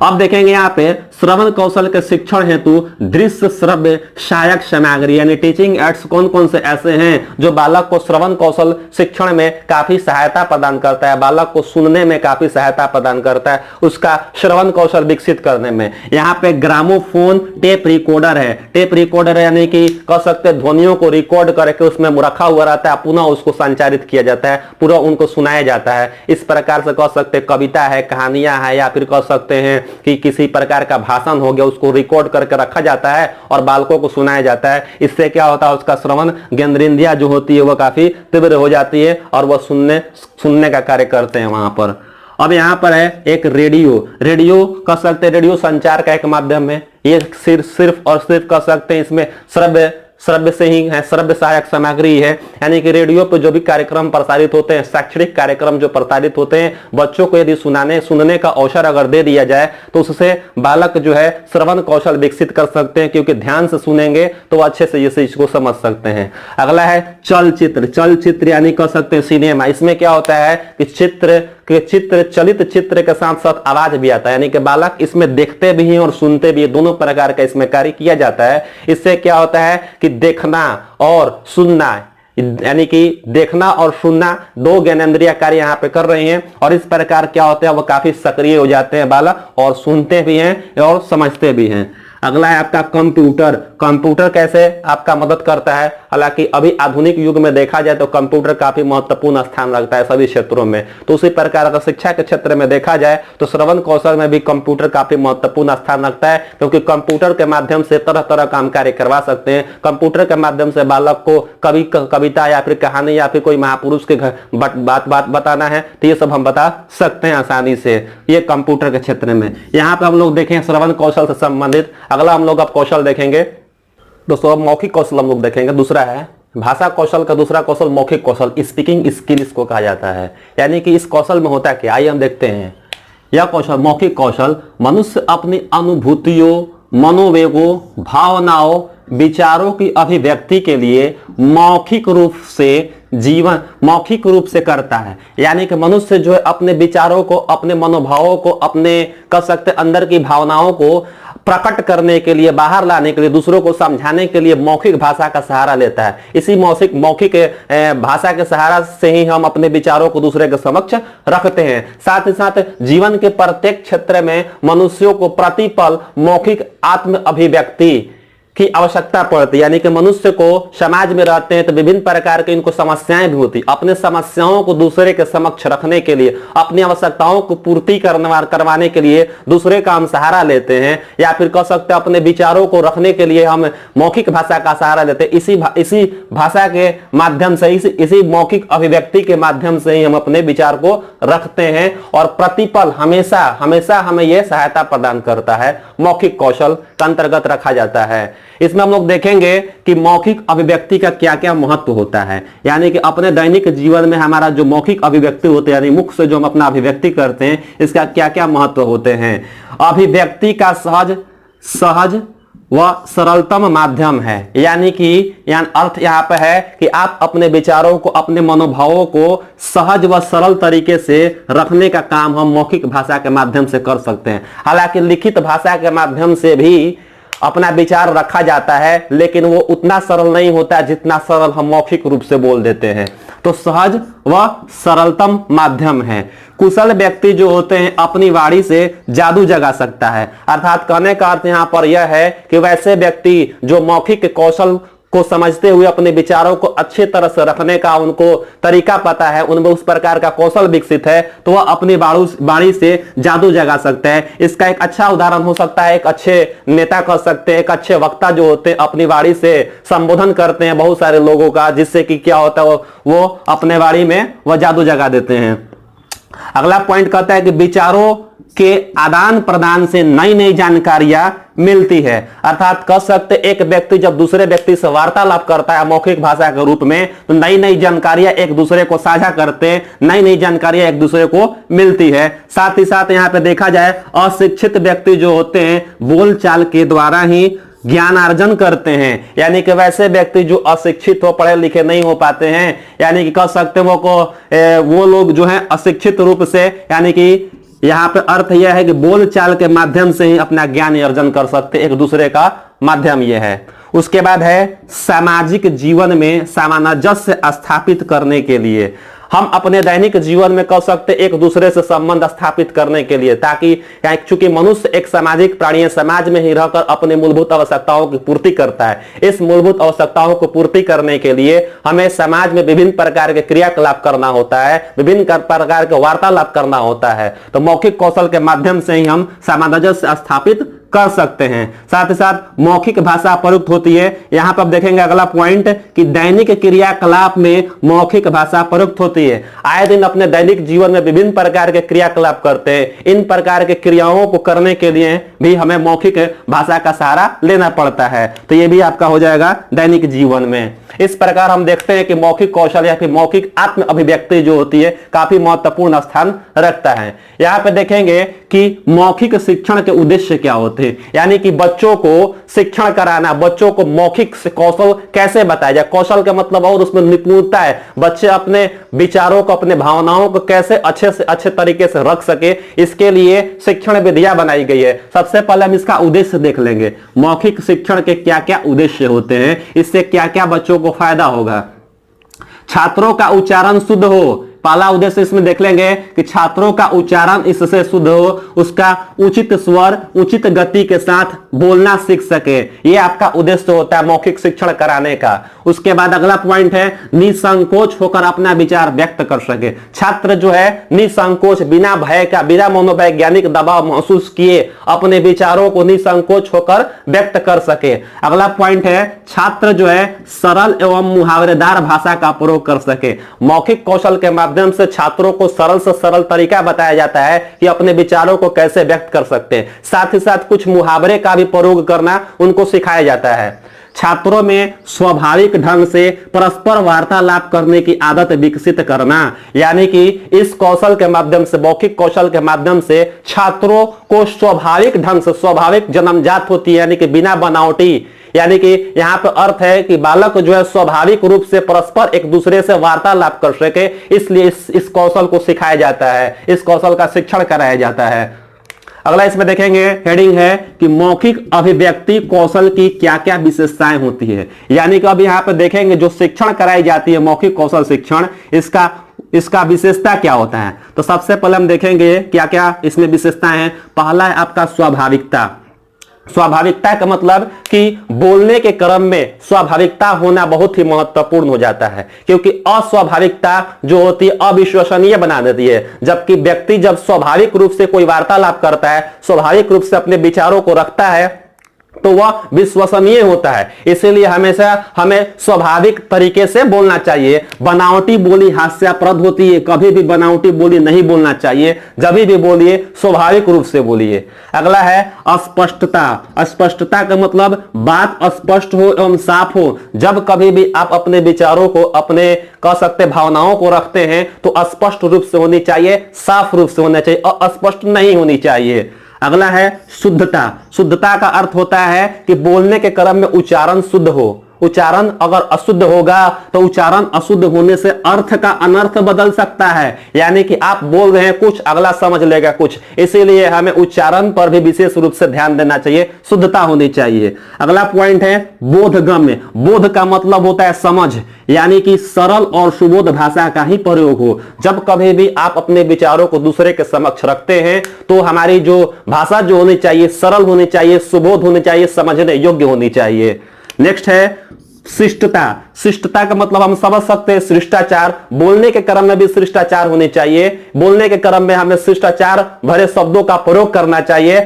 अब देखेंगे यहाँ पे श्रवण कौशल के शिक्षण हेतु दृश्य श्रव्य सहायक सामग्री यानी टीचिंग एड्स कौन कौन से ऐसे हैं जो बालक को श्रवण कौशल शिक्षण में काफी सहायता प्रदान करता है, बालक को सुनने में काफी सहायता प्रदान करता है, उसका श्रवण कौशल विकसित करने में। यहाँ पे ग्रामोफोन टेप रिकॉर्डर है। टेप रिकॉर्डर यानी कि कह सकते हैं ध्वनियों को रिकॉर्ड करके उसमें रखा हुआ रहता है, पुनः उसको संचारित किया जाता है, पूरा उनको सुनाया जाता है। इस प्रकार से कह सकते हैं कविता है, कहानियां है या फिर कह सकते हैं कि किसी प्रकार का भाषण हो गया उसको रिकॉर्ड करके रखा जाता है और बालकों को सुनाया जाता है। इससे क्या होता है उसका श्रवण ज्ञानेंद्रियां जो होती है वह काफी तीव्र हो जाती है और वह सुनने का कार्य करते हैं वहां पर। अब यहाँ पर है एक रेडियो कह सकते हैं रेडियो संचार का एक माध्यम है। ये सिर्फ और सिर्फ कह सकते हैं इसमें श्रव्य से ही है, श्रव्य सहायक सामग्री है, यानी कि रेडियो पर जो भी कार्यक्रम प्रसारित होते हैं, शैक्षणिक कार्यक्रम जो प्रसारित होते हैं, बच्चों को यदि सुनने का अवसर अगर दे दिया जाए तो उससे बालक जो है श्रवण कौशल विकसित कर सकते हैं, क्योंकि ध्यान से सुनेंगे तो अच्छे से इस चीज को समझ सकते हैं। अगला है चलचित्र यानी कह सकते हैं सिनेमा। इसमें क्या होता है कि चलित चित्र के साथ साथ आवाज भी आता है, यानी कि बालक इसमें देखते भी हैं और सुनते भी हैं, दोनों प्रकार का इसमें कार्य किया जाता है। इससे क्या होता है कि देखना और सुनना यानी कि देखना और सुनना दो ज्ञानेंद्रिय कार्य यहाँ पे कर रहे हैं और इस प्रकार क्या होता है वो काफी सक्रिय हो जाते हैं बालक और सुनते भी हैं और समझते भी हैं। अगला है आपका कंप्यूटर कैसे आपका मदद करता है। हालांकि अभी आधुनिक युग में देखा जाए तो कंप्यूटर काफी महत्वपूर्ण स्थान रखता है सभी क्षेत्रों में, तो उसी प्रकार अगर शिक्षा के क्षेत्र में देखा जाए तो श्रवण कौशल में भी कंप्यूटर काफी महत्वपूर्ण स्थान रखता है, क्योंकि कंप्यूटर के माध्यम से तरह तरह काम कार्य करवा सकते हैं। कंप्यूटर के माध्यम से बालक को कविता या फिर कहानी या फिर कोई महापुरुष के बात बताना है तो ये सब हम बता सकते हैं आसानी से, ये कंप्यूटर के क्षेत्र में। यहाँ पे हम लोग देखें श्रवण कौशल से संबंधित। अगला हम लोग अब कौशल देखेंगे दोस्तों, मौखिक कौशल हम लोग देखेंगे। दूसरा है भाषा कौशल का दूसरा कौशल मौखिक कौशल, स्पीकिंग स्किल इसको कहा जाता है। यानी कि इस कौशल में होता क्या, आइए हम देखते हैं। यह कौशल मौखिक कौशल मनुष्य अपनी अनुभूतियों, मनोवेगों, भावनाओं, विचारों की अभिव्यक्ति के लिए मौखिक रूप से जीवन मौखिक रूप से करता है। यानी कि मनुष्य जो है अपने विचारों को, अपने मनोभावों को, अपने कह सकते अंदर की भावनाओं को प्रकट करने के लिए, बाहर लाने के लिए, दूसरों को समझाने के लिए मौखिक भाषा का सहारा लेता है। इसी मौखिक भाषा के सहारा से ही हम अपने विचारों को दूसरे के समक्ष रखते हैं। साथ ही साथ जीवन के प्रत्येक क्षेत्र में मनुष्यों को प्रतिपल मौखिक आत्म अभिव्यक्ति की आवश्यकता पड़ती है। यानी कि मनुष्य को समाज में रहते हैं तो विभिन्न प्रकार की इनको समस्याएं भी होती, अपने समस्याओं को दूसरे के समक्ष रखने के लिए, अपनी आवश्यकताओं को पूर्ति करवाने के लिए दूसरे का हम सहारा लेते हैं, या फिर कह सकते हैं अपने विचारों को रखने के लिए हम मौखिक भाषा का सहारा लेते हैं। इसी भाषा के माध्यम से, इसी मौखिक अभिव्यक्ति के माध्यम से ही हम अपने विचार को रखते हैं, और प्रतिपल हमेशा हमेशा हमें यह सहायता प्रदान करता है, मौखिक कौशल के अंतर्गत रखा जाता है। इसमें हम लोग देखेंगे कि मौखिक अभिव्यक्ति का क्या क्या महत्व होता है। यानी कि अपने दैनिक जीवन में हमारा जो मौखिक अभिव्यक्ति होते हैं, यानी मुख से जो हम अपना अभिव्यक्ति करते हैं, इसका क्या क्या महत्व होते हैं। अभिव्यक्ति का सहज व सरलतम माध्यम है। यानी कि अर्थ यहाँ पे है कि आप अपने विचारों को, अपने मनोभावों को सहज व सरल तरीके से रखने का काम हम मौखिक भाषा के माध्यम से कर सकते हैं। हालांकि लिखित भाषा के माध्यम से भी अपना विचार रखा जाता है, लेकिन वो उतना सरल नहीं होता जितना सरल हम मौखिक रूप से बोल देते हैं। तो सहज व सरलतम माध्यम है। कुशल व्यक्ति जो होते हैं अपनी वाणी से जादू जगा सकता है। अर्थात कहने का अर्थ यहाँ पर यह है कि वैसे व्यक्ति जो मौखिक कौशल को समझते हुए अपने विचारों को अच्छी तरह से रखने का उनको तरीका पता है, उनमें उस प्रकार का कौशल विकसित है, तो वह अपनी वाणी से जादू जगा सकते हैं। इसका एक अच्छा उदाहरण हो सकता है, एक अच्छे नेता कह सकते हैं, एक अच्छे वक्ता जो होते हैं अपनी वाणी से संबोधन करते हैं बहुत सारे लोगों का, जिससे कि क्या होता है वो अपने वाणी में वह जादू जगा देते हैं। अगला पॉइंट कहता है कि विचारों के आदान प्रदान से नई नई जानकारियां मिलती है। अर्थात कह सकते एक व्यक्ति जब दूसरे व्यक्ति से वार्तालाप करता है मौखिक भाषा के रूप में, तो नई नई जानकारियां एक दूसरे को साझा करते हैं, नई नई जानकारियां एक दूसरे को मिलती है। साथ ही साथ यहाँ पे देखा जाए अशिक्षित व्यक्ति जो होते हैं बोलचाल के द्वारा ही ज्ञान अर्जन करते हैं। यानी कि वैसे व्यक्ति जो अशिक्षित हो, पढ़े लिखे नहीं हो पाते हैं, यानी कि कह सकते वो लोग जो है अशिक्षित रूप से, यानी कि यहाँ पे अर्थ यह है कि बोलचाल के माध्यम से ही अपना ज्ञान अर्जन कर सकते, एक दूसरे का माध्यम यह है। उसके बाद है सामाजिक जीवन में सामंजस्य स्थापित करने के लिए, हम अपने दैनिक जीवन में कह सकते एक दूसरे से संबंध स्थापित करने के लिए, ताकि चूंकि मनुष्य एक सामाजिक प्राणी है, समाज में ही रहकर अपने मूलभूत आवश्यकताओं की पूर्ति करता है। इस मूलभूत आवश्यकताओं को पूर्ति करने के लिए हमें समाज में विभिन्न प्रकार के क्रियाकलाप करना होता है, विभिन्न प्रकार के वार्तालाप करना होता है। तो मौखिक कौशल के माध्यम से ही हम सामंजस्य स्थापित कर सकते हैं। साथ ही साथ मौखिक भाषा प्रयुक्त होती है। यहां पर आप देखेंगे अगला पॉइंट कि दैनिक क्रियाकलाप में मौखिक भाषा प्रयुक्त होती है। आए दिन अपने दैनिक जीवन में विभिन्न प्रकार के क्रियाकलाप करते हैं। इन प्रकार के क्रियाओं को करने के लिए भी हमें मौखिक भाषा का सहारा लेना पड़ता है। तो यह भी आपका हो जाएगा दैनिक जीवन में। इस प्रकार हम देखते हैं कि मौखिक कौशल या फिर मौखिक आत्म अभिव्यक्ति जो होती है काफी महत्वपूर्ण स्थान रखता है। यहाँ पे देखेंगे कि मौखिक शिक्षण के उद्देश्य क्या होते हैं, यानी कि बच्चों को शिक्षण कराना, बच्चों को मौखिक कौशल कैसे बताया जाए। कौशल का मतलब और उसमें निपुणता है, बच्चे अपने विचारों को, अपने भावनाओं को कैसे अच्छे से अच्छे तरीके से रख सके, इसके लिए शिक्षण विधियां बनाई गई है। सबसे पहले हम इसका उद्देश्य देख लेंगे, मौखिक शिक्षण के क्या क्या उद्देश्य होते हैं, इससे क्या क्या बच्चों को फायदा होगा। छात्रों का उच्चारण शुद्ध हो, पहला उद्देश्य इसमें देख लेंगे कि छात्रों का उच्चारण इससे शुद्ध हो, उसका उचित स्वर उचित गति के साथ बोलना सीख सके। यह आपका उद्देश्य होता है मौखिक शिक्षण कराने का। उसके बाद अगला पॉइंट है निसंकोच होकर अपना विचार व्यक्त कर सके। छात्र जो है निसंकोच, बिना भय का, बिना मनोवैज्ञानिक दबाव महसूस किए अपने विचारों को निसंकोच होकर व्यक्त कर सके। अगला पॉइंट है छात्र जो है सरल एवं मुहावरेदार भाषा का प्रयोग कर सके। मौखिक कौशल के माध्यम से छात्रों को सरल से सरल तरीका बताया जाता है कि अपने विचारों को कैसे व्यक्त कर सकते हैं। साथ ही साथ कुछ मुहावरे का भी प्रयोग करना उनको सिखाया जाता है। छात्रों में स्वाभाविक ढंग से परस्पर वार्तालाप करने की आदत विकसित करना, यानी कि इस कौशल के माध्यम से, मौखिक कौशल के माध्यम से छात्रों को स्वाभाविक ढंग से, स्वाभाविक जन्मजात होती है यानी कि बिना बनावटी, यानी कि यहां पर अर्थ है कि बालक जो है स्वाभाविक रूप से परस्पर एक दूसरे से वार्तालाप कर सके, इसलिए इस कौशल को सिखाया जाता है, इस कौशल का शिक्षण कराया जाता है। अगला इसमें देखेंगे, हेडिंग है कि मौखिक अभिव्यक्ति कौशल की क्या क्या विशेषताएं होती है। यानी कि अब यहां पर देखेंगे जो शिक्षण कराई जाती है मौखिक कौशल शिक्षण, इसका विशेषता क्या होता है। तो सबसे पहले हम देखेंगे क्या क्या इसमें विशेषताएं हैं। पहला है आपका स्वाभाविकता। स्वाभाविकता का मतलब कि बोलने के क्रम में स्वाभाविकता होना बहुत ही महत्वपूर्ण हो जाता है, क्योंकि अस्वाभाविकता जो होती है अविश्वसनीय बना देती है। जबकि व्यक्ति जब स्वाभाविक रूप से कोई वार्तालाप करता है, स्वाभाविक रूप से अपने विचारों को रखता है, तो वह विश्वसनीय होता है। इसीलिए हमेशा हमें स्वाभाविक तरीके से बोलना चाहिए। बनावटी बोली हास्यास्पद होती है, कभी भी बनावटी बोली नहीं बोलना चाहिए। जब भी बोलिए स्वाभाविक रूप से बोलिए। अगला है अस्पष्टता। अस्पष्टता का मतलब बात स्पष्ट हो एवं साफ हो। जब कभी भी आप अपने विचारों को, अपने कह सकते भावनाओं को रखते हैं तो स्पष्ट रूप से होनी चाहिए, साफ रूप से होना चाहिए, अस्पष्ट नहीं होनी चाहिए। अगला है शुद्धता। शुद्धता का अर्थ होता है कि बोलने के क्रम में उच्चारण शुद्ध हो। उच्चारण अगर अशुद्ध होगा तो उच्चारण अशुद्ध होने से अर्थ का अनर्थ बदल सकता है, यानी कि आप बोल रहे हैं कुछ, अगला समझ लेगा कुछ। इसीलिए हमें उच्चारण पर भी विशेष रूप से ध्यान देना चाहिए, शुद्धता होनी चाहिए। अगला पॉइंट है बोधगम्य। बोध का मतलब होता है समझ, यानी कि सरल और सुबोध भाषा का ही प्रयोग हो। जब कभी भी आप अपने विचारों को दूसरे के समक्ष रखते हैं तो हमारी जो भाषा जो होनी चाहिए सरल होनी चाहिए, सुबोध होनी चाहिए, समझने योग्य होनी चाहिए। नेक्स्ट है शिष्टता। शिष्टता का मतलब हम समझ सकते हैं शिष्टाचार। बोलने के क्रम में भी शिष्टाचार होने चाहिए। बोलने के क्रम में हमें शिष्टाचार भरे शब्दों का प्रयोग करना चाहिए।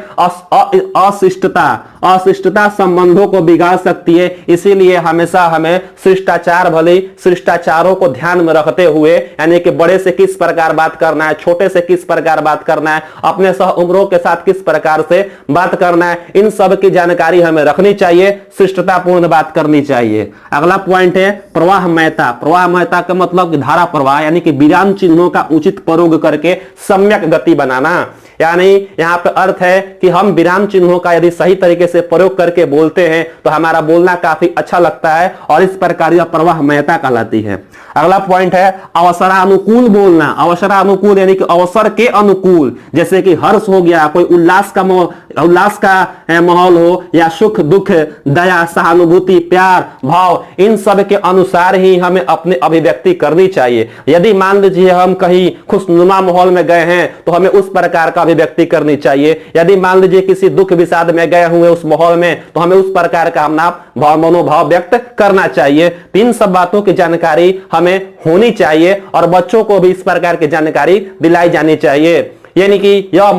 अशिष्टता संबंधों को बिगाड़ सकती है, इसीलिए हमेशा हमें शिष्टाचार भले शिष्टाचारों को ध्यान में रखते हुए, यानी कि बड़े से किस प्रकार बात करना है, छोटे से किस प्रकार बात करना है, अपने सह उम्रों के साथ किस प्रकार से बात करना है, इन सब की जानकारी हमें रखनी चाहिए, शिष्टतापूर्ण बात करनी चाहिए। अगला पॉइंट है प्रवाहमयता। प्रवाहमयता का मतलब धारा प्रवाह, यानी कि विराम चिन्हों का उचित प्रयोग करके सम्यक गति बनाना। यानी यहां पर अर्थ है कि हम विराम चिन्हों का यदि सही तरीके से प्रयोग करके बोलते हैं तो हमारा बोलना काफी अच्छा लगता है और इस प्रकार यह प्रवाहमयता कहलाती है। अगला पॉइंट है अवसरानुकूल बोलना। अवसरानुकूल यानी कि अवसर के अनुकूल, जैसे कि हर्ष हो गया, कोई उल्लास का माहौल हो, या सुख दुख, दया, सहानुभूति, प्यार, भाव, इन सब के अनुसार ही हमें अपनी अभिव्यक्ति करनी चाहिए। यदि मान लीजिए हम कहीं खुशनुमा माहौल में गए हैं तो हमें उस प्रकार का अभिव्यक्ति करनी चाहिए। यदि मान लीजिए किसी दुख विषाद में गए हुए उस माहौल में तो हमें उस प्रकार का मनोभाव व्यक्त करना चाहिए। तीन सब बातों की जानकारी हमें होनी चाहिए और बच्चों को भी इस प्रकार की जानकारी दिलाई जानी चाहिए। यानी कि यह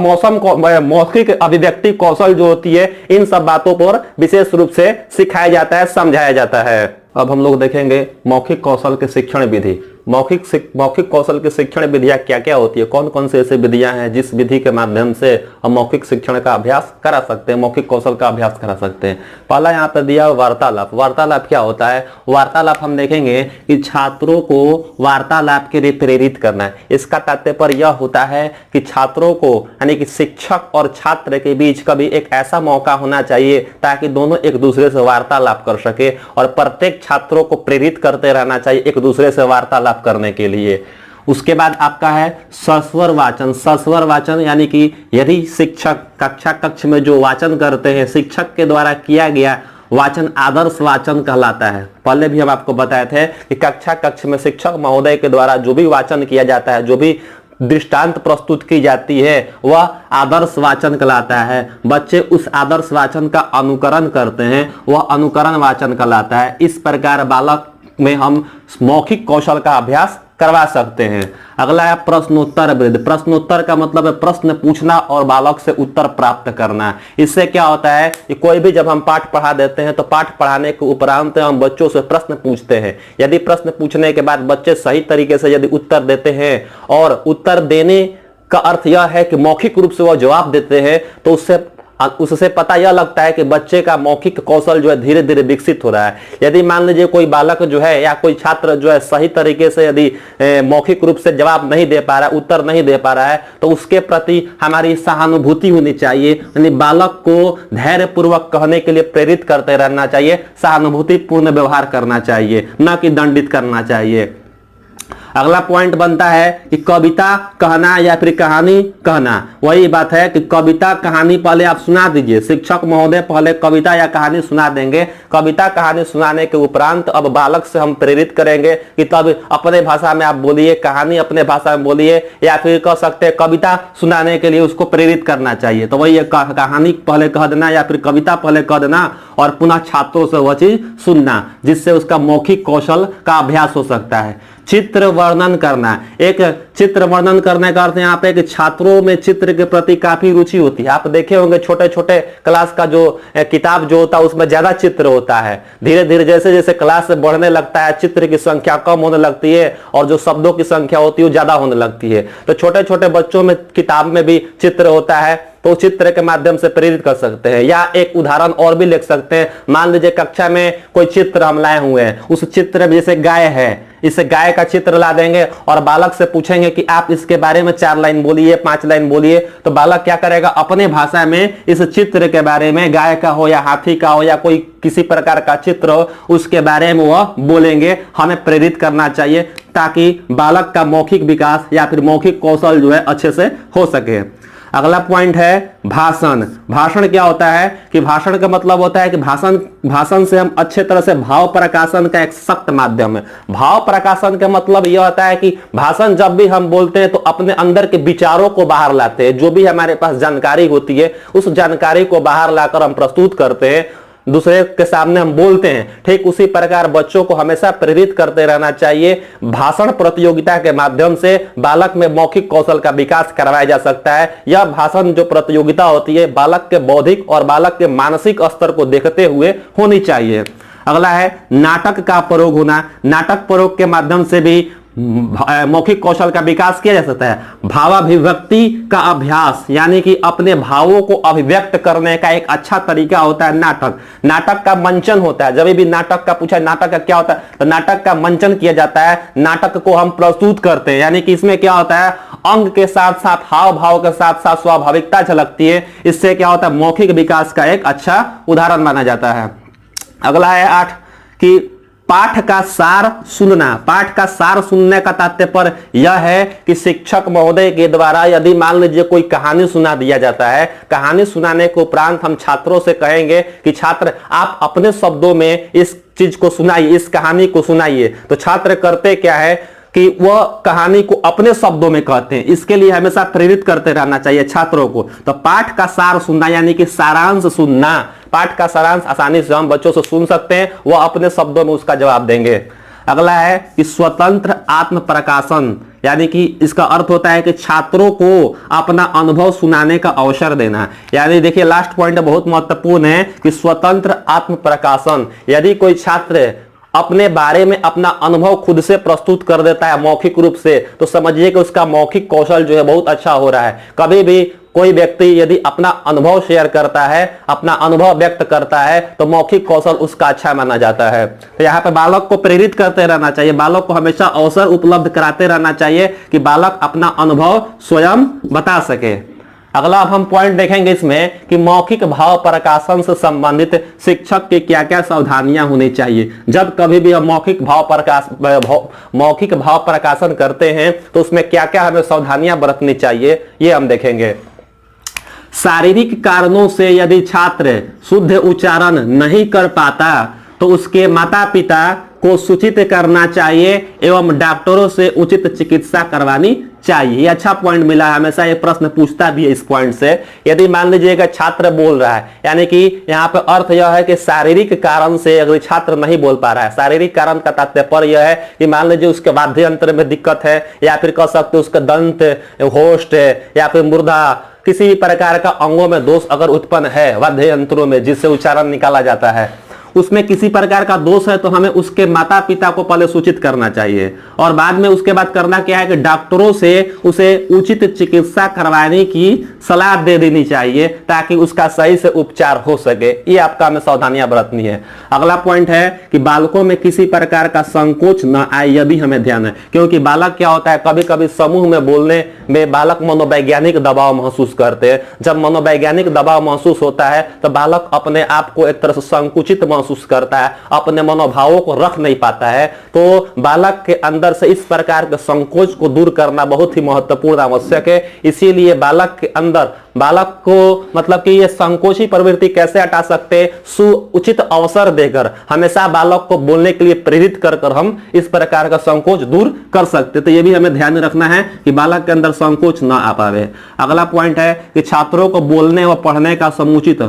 मौखिक अभिव्यक्ति कौशल जो होती है, इन सब बातों पर विशेष रूप से सिखाया जाता है, समझाया जाता है। अब हम लोग देखेंगे मौखिक कौशल के शिक्षण विधि। मौखिक कौशल की शिक्षण विधियां क्या क्या होती है, कौन कौन से ऐसे विधियां हैं जिस विधि के माध्यम से हम मौखिक शिक्षण का अभ्यास करा सकते हैं, मौखिक कौशल का अभ्यास करा सकते हैं। पहला यहाँ पर दिया वार्तालाप। वार्तालाप क्या होता है? वार्तालाप हम देखेंगे कि छात्रों को वार्तालाप के लिए प्रेरित करना है। इसका तात्पर्य यह होता है कि छात्रों को, यानी कि शिक्षक और छात्र के बीच कभी एक ऐसा मौका होना चाहिए ताकि दोनों एक दूसरे से वार्तालाप कर सके और प्रत्येक छात्रों को प्रेरित करते रहना चाहिए एक दूसरे से वार्तालाप करने के लिए। उसके बाद आपका है सस्वर वाचन। सस्वर वाचन यानी कि यदि शिक्षक कक्ष में जो वाचन करते हैं, शिक्षक के द्वारा किया गया वाचन आदर्श वाचन कहलाता है। पहले भी हम आपको बताए थे कि कक्ष में शिक्षक महोदय के द्वारा जो भी वाचन किया जाता है, जो भी दृष्टांत प्रस्तुत की जाती है, वह आदर्श वाचन कहलाता है। बच्चे उस आदर्श वाचन का अनुकरण करते हैं, वह अनुकरण वाचन कहलाता है। इस प्रकार बालक में हम मौखिक कौशल का अभ्यास करवा सकते हैं। अगला है प्रश्नोत्तर विधि। प्रश्नोत्तर का मतलब है प्रश्न पूछना और बालक से उत्तर प्राप्त करना। इससे क्या होता है कि कोई भी जब हम पाठ पढ़ा देते हैं तो पाठ पढ़ाने के उपरांत हम बच्चों से प्रश्न पूछते हैं। यदि प्रश्न पूछने के बाद बच्चे सही तरीके से यदि उत्तर देते हैं और उत्तर देने का अर्थ यह है कि मौखिक रूप से वह जवाब देते हैं, तो उससे उससे पता यह लगता है कि बच्चे का मौखिक कौशल जो है धीरे धीरे विकसित हो रहा है। यदि मान लीजिए कोई बालक जो है या कोई छात्र जो है सही तरीके से यदि मौखिक रूप से जवाब नहीं दे पा रहा है, उत्तर नहीं दे पा रहा है, तो उसके प्रति हमारी सहानुभूति होनी चाहिए, यानी बालक को धैर्य पूर्वक कहने के लिए प्रेरित करते रहना चाहिए, सहानुभूतिपूर्ण व्यवहार करना चाहिए, न कि दंडित करना चाहिए। अगला पॉइंट बनता है कि कविता कहना या फिर कहानी कहना। वही बात है कि कविता कहानी पहले आप सुना दीजिए, शिक्षक महोदय पहले कविता या कहानी सुना देंगे। कविता कहानी सुनाने के उपरांत अब बालक से हम प्रेरित करेंगे कि तब अपने भाषा में आप बोलिए, कहानी अपने भाषा में बोलिए, या फिर कह सकते हैं कविता सुनाने के लिए उसको प्रेरित करना चाहिए। तो वही कहानी पहले कह देना या फिर कविता पहले कह देना और पुनः छात्रों से वह चीज सुनना, जिससे उसका मौखिक कौशल का अभ्यास हो सकता है। चित्र वर्णन करना, एक चित्र वर्णन करने का अर्थ यहाँ पे कि छात्रों में चित्र के प्रति काफी रुचि होती है। आप देखे होंगे छोटे छोटे क्लास का जो किताब जो होता है उसमें ज्यादा चित्र होता है। धीरे धीरे जैसे जैसे क्लास बढ़ने लगता है चित्र की संख्या कम होने लगती है और जो शब्दों की संख्या होती है वो ज्यादा होने लगती है। तो छोटे छोटे बच्चों में किताब में भी चित्र होता है, तो चित्र के माध्यम से प्रेरित कर सकते हैं। या एक उदाहरण और भी लिख सकते हैं, मान लीजिए कक्षा में कोई चित्र हम लाए हुए हैं, उस चित्र में जैसे गाय है, इस गाय का चित्र ला देंगे और बालक से पूछेंगे कि आप इसके बारे में 4 लाइन बोलिए, 5 लाइन बोलिए, तो बालक क्या करेगा, अपने भाषा में इस चित्र के बारे में, गाय का हो या हाथी का हो या कोई किसी प्रकार का चित्र हो, उसके बारे में वह बोलेंगे। हमें प्रेरित करना चाहिए ताकि बालक का मौखिक विकास या फिर मौखिक कौशल जो है अच्छे से हो सके। अगला पॉइंट है भाषण। भाषण क्या होता है कि भाषण का मतलब होता है कि भाषण से हम अच्छे तरह से भाव प्रकाशन का एक सख्त माध्यम है। भाव प्रकाशन का मतलब यह होता है कि भाषण जब भी हम बोलते हैं तो अपने अंदर के विचारों को बाहर लाते हैं। जो भी हमारे पास जानकारी होती है उस जानकारी को बाहर लाकर हम प्रस्तुत करते हैं, दूसरे के सामने हम बोलते हैं। ठीक उसी प्रकार बच्चों को हमेशा प्रेरित करते रहना चाहिए। भाषण प्रतियोगिता के माध्यम से बालक में मौखिक कौशल का विकास करवाया जा सकता है। यह भाषण जो प्रतियोगिता होती है बालक के बौद्धिक और बालक के मानसिक स्तर को देखते हुए होनी चाहिए। अगला है नाटक का प्रयोग होना। नाटक प्रयोग के माध्यम से भी मौखिक कौशल का विकास किया जा सकता है। भावाभिव्यक्ति का अभ्यास, यानी कि अपने भावों को अभिव्यक्त करने का एक अच्छा तरीका होता है नाटक। नाटक का मंचन होता है। जब भी नाटक का पूछा नाटक का क्या होता है, तो नाटक का मंचन किया जाता है। नाटक को हम प्रस्तुत करते हैं, यानी कि इसमें क्या होता है, अंग के साथ साथ हाव भाव के साथ साथ स्वाभाविकता झलकती है। इससे क्या होता है, मौखिक विकास का एक अच्छा उदाहरण माना जाता है। अगला है 8 कि पाठ का सार सुनना। पाठ का सार सुनने का तात्पर्य यह है कि शिक्षक महोदय के द्वारा यदि मान लीजिए कोई कहानी सुना दिया जाता है, कहानी सुनाने के उपरांत हम छात्रों से कहेंगे कि छात्र आप अपने शब्दों में इस चीज को सुनाइए, इस कहानी को सुनाइए। तो छात्र करते क्या है कि वह कहानी को अपने शब्दों में कहते हैं। इसके लिए हमेशा प्रेरित करते रहना चाहिए छात्रों को। तो पाठ का सार सुनना यानी कि सारांश सुनना। पाठ का सारांश आसानी से हम बच्चों से सुन सकते हैं, वह अपने शब्दों में उसका जवाब देंगे। अगला है कि स्वतंत्र आत्म प्रकाशन, यानी कि इसका अर्थ होता है कि छात्रों को अपना अनुभव सुनाने का अवसर देना। यानी देखिए लास्ट पॉइंट बहुत महत्वपूर्ण है कि स्वतंत्र आत्म प्रकाशन। यदि कोई छात्र अपने बारे में अपना अनुभव खुद से प्रस्तुत कर देता है मौखिक रूप से, तो समझिए कि उसका मौखिक कौशल जो है बहुत अच्छा हो रहा है। कभी भी कोई व्यक्ति यदि अपना अनुभव शेयर करता है, अपना अनुभव व्यक्त करता है, तो मौखिक कौशल उसका अच्छा माना जाता है। तो यहाँ पे बालक को प्रेरित करते रहना चाहिए, बालक को हमेशा अवसर उपलब्ध कराते रहना चाहिए कि बालक अपना अनुभव स्वयं बता सके। अगला अब हम पॉइंट देखेंगे इसमें कि मौखिक भाव प्रकाशन से संबंधित शिक्षक की क्या क्या सावधानियां होनी चाहिए। जब कभी भी हम मौखिक भाव प्रकाशन करते हैं तो उसमें क्या क्या हमें सावधानियां बरतनी चाहिए, ये हम देखेंगे। शारीरिक कारणों से यदि छात्र शुद्ध उच्चारण नहीं कर पाता तो उसके माता पिता को सूचित करना चाहिए एवं डॉक्टरों से उचित चिकित्सा करवानी चाहिए। ये अच्छा पॉइंट मिला है, हमेशा ये प्रश्न पूछता भी है इस पॉइंट से। यदि मान लीजिएगा छात्र बोल रहा है, यानी कि यहाँ पे अर्थ यह है कि शारीरिक कारण से अगर छात्र नहीं बोल पा रहा है, शारीरिक कारण का तात्पर्य यह है कि मान लीजिए उसके वाद्य यंत्र में दिक्कत है, या फिर कह सकते उसका दंत होस्ट या फिर मुर्दा किसी भी प्रकार का अंगों में दोष अगर उत्पन्न है वाद्य यंत्रों में जिससे उच्चारण निकाला जाता है, उसमें किसी प्रकार का दोष है तो हमें उसके माता पिता को पहले सूचित करना चाहिए, और बाद में उसके बाद करना क्या है कि डॉक्टरों से उसे उचित चिकित्सा करवाने की सलाह दे देनी चाहिए ताकि उसका सही से उपचार हो सके। ये आपका हमें सावधानियां बरतनी है। अगला पॉइंट है कि बालकों में किसी प्रकार का संकोच न आए, यह भी हमें ध्यान है, क्योंकि बालक क्या होता है, कभी कभी समूह में बोलने में बालक मनोवैज्ञानिक दबाव महसूस करते हैं। जब मनोवैज्ञानिक दबाव महसूस होता है तो बालक अपने आप को एक तरह से संकुचित महसूस करता है, अपने मनोभावों को रख नहीं पाता है। तो बालक के अंदर से इस प्रकार के संकोच को दूर करना बहुत ही महत्वपूर्ण आवश्यक है। इसीलिए बालक के अंदर, बालक को मतलब कि ये संकोची प्रवृत्ति कैसे हटा सकते हैं, सुउचित अवसर देकर, हमेशा बालक को बोलने के लिए प्रेरित कर हम इस प्रकार का संकोच दूर कर सकते। तो ये भी हमें ध्यान रखना है कि बालक के अंदर संकोच ना आ पावे। अगला पॉइंट है कि छात्रों को बोलने व पढ़ने का समुचित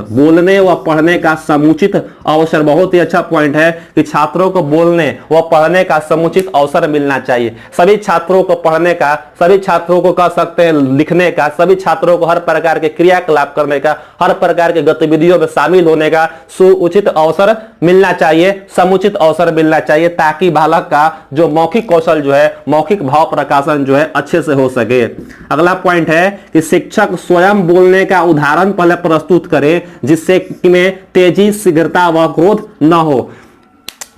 अवसर, बहुत ही अच्छा पॉइंट है कि छात्रों को बोलने व पढ़ने का समुचित अवसर मिलना चाहिए। सभी छात्रों को पढ़ने का, सभी छात्रों को कह सकते हैं लिखने का, सभी छात्रों को हर प्रकार के क्रियाकलाप करने का, हर प्रकार के गतिविधियों में शामिल होने का सुउचित अवसर मिलना चाहिए, समुचित अवसर मिलना चाहिए, ताकि बालक का जो मौखिक कौशल जो है, मौखिक भाव प्रकाशन जो है अच्छे से हो सके। अगला पॉइंट है कि शिक्षक स्वयं बोलने का उदाहरण पहले प्रस्तुत करे जिससे में तेजी, शीघ्रता व क्रोध न हो।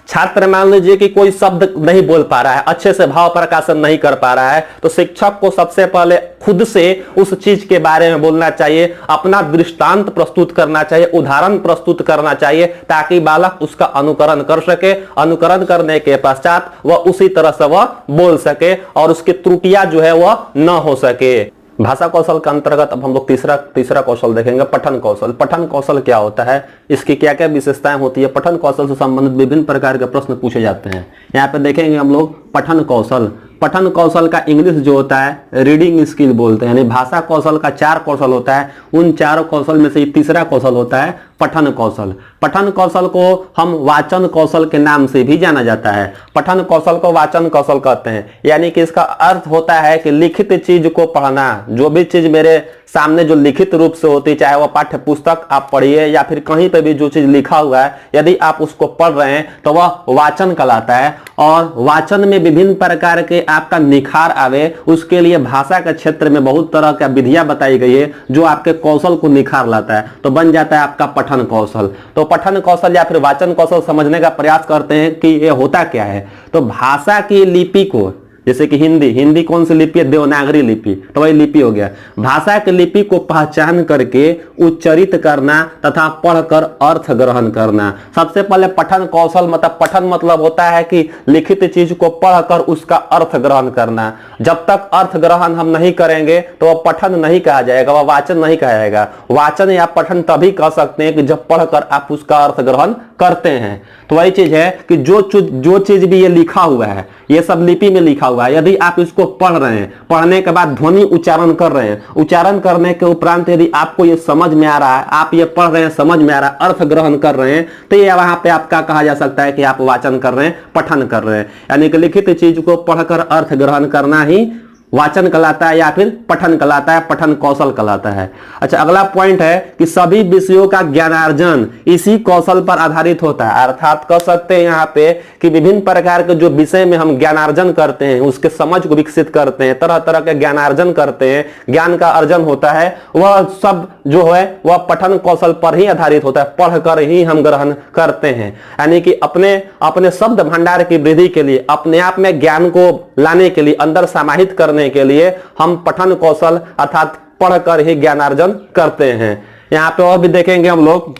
छात्र मान लीजिए कि कोई शब्द नहीं बोल पा रहा है, अच्छे से भाव प्रकाशन नहीं कर पा रहा है, तो शिक्षक को सबसे पहले खुद से उस चीज के बारे में बोलना चाहिए, अपना दृष्टांत प्रस्तुत करना चाहिए, उदाहरण प्रस्तुत करना चाहिए, ताकि बालक उसका अनुकरण कर सके। अनुकरण करने के पश्चात वह उसी तरह से वह बोल सके और उसकी त्रुटियां जो है वह न हो सके। भाषा कौशल के अंतर्गत अब हम लोग तीसरा कौशल देखेंगे, पठन कौशल। पठन कौशल क्या होता है, इसकी क्या क्या विशेषताएं होती है, पठन कौशल से संबंधित विभिन्न प्रकार के प्रश्न पूछे जाते हैं। यहाँ पे देखेंगे हम लोग पठन कौशल। पठन कौशल का इंग्लिश जो होता है रीडिंग स्किल बोलते हैं, यानी भाषा कौशल का 4 कौशल होता है, उन 4 कौशल में से तीसरा कौशल होता है पठन कौशल। पठन कौशल को हम वाचन कौशल के नाम से भी जाना जाता है। पठन कौशल को वाचन कौशल कहते हैं, यानी कि इसका अर्थ होता है कि लिखित चीज को पढ़ना, जो भी चीज मेरे सामने जो लिखित रूप से होती है, चाहे वह पाठ्य पुस्तक आप पढ़िए या फिर कहीं पे भी जो चीज लिखा हुआ है, यदि आप उसको पढ़ रहे हैं तो वह वाचन कहलाता है। और वाचन में विभिन्न प्रकार के आपका निखार आवे, उसके लिए भाषा के क्षेत्र में बहुत तरह का विधियां बताई गई है जो आपके कौशल को निखार लाता है, तो बन जाता है आपका पठन कौशल। तो पठन कौशल या फिर वाचन कौशल समझने का प्रयास करते हैं कि ये होता क्या है। तो भाषा की लिपि को, जैसे कि हिंदी कौन सी लिपि है, देवनागरी लिपि, तो वही लिपि हो गया। भाषा की लिपि को पहचान करके उच्चरित करना तथा पढ़कर अर्थ ग्रहण करना। सबसे पहले पठन कौशल मतलब, पठन मतलब होता है कि लिखित चीज को पढ़कर उसका अर्थ ग्रहण करना। जब तक अर्थ ग्रहण हम नहीं करेंगे तो वह पठन नहीं कहा जाएगा, वह वाचन नहीं कहा जाएगा। वाचन या पठन तभी कह सकते हैं कि जब पढ़कर आप उसका अर्थ ग्रहण करते हैं। तो वही चीज है कि जो चीज भी ये लिखा हुआ है, ये सब लिपि में लिखा हुआ है, यदि आप इसको पढ़ रहे हैं, पढ़ने के बाद ध्वनि उच्चारण कर रहे हैं, उच्चारण करने के उपरांत यदि आपको ये समझ में आ रहा है, आप ये पढ़ रहे हैं, समझ में आ रहा है, अर्थ ग्रहण कर रहे हैं, तो ये वहां पे आपका कहा जा सकता है कि आप वाचन कर रहे हैं, पठन कर रहे हैं। यानी कि लिखित चीज को पढ़कर अर्थ ग्रहण करना ही वाचन कहलाता है या फिर पठन कहलाता है, पठन कौशल कहलाता है। अच्छा, अगला पॉइंट है कि सभी विषयों का ज्ञानार्जन इसी कौशल पर आधारित होता है। अर्थात कह सकते हैं यहाँ पे कि विभिन्न प्रकार के जो विषय में हम ज्ञानार्जन करते हैं, उसके समझ को विकसित करते हैं, तरह तरह के ज्ञानार्जन करते हैं, ज्ञान का अर्जन होता है, वह सब जो है वह पठन कौशल पर ही आधारित होता है, पढ़कर ही हम ग्रहण करते हैं। यानी कि अपने शब्द भंडार की वृद्धि के लिए, अपने आप में ज्ञान को लाने के लिए, अंदर समाहित करने के लिए हम पठन कौशल अर्थात पढ़कर ही ज्ञानार्जन करते हैं। यहां पे और भी देखेंगे हम लोग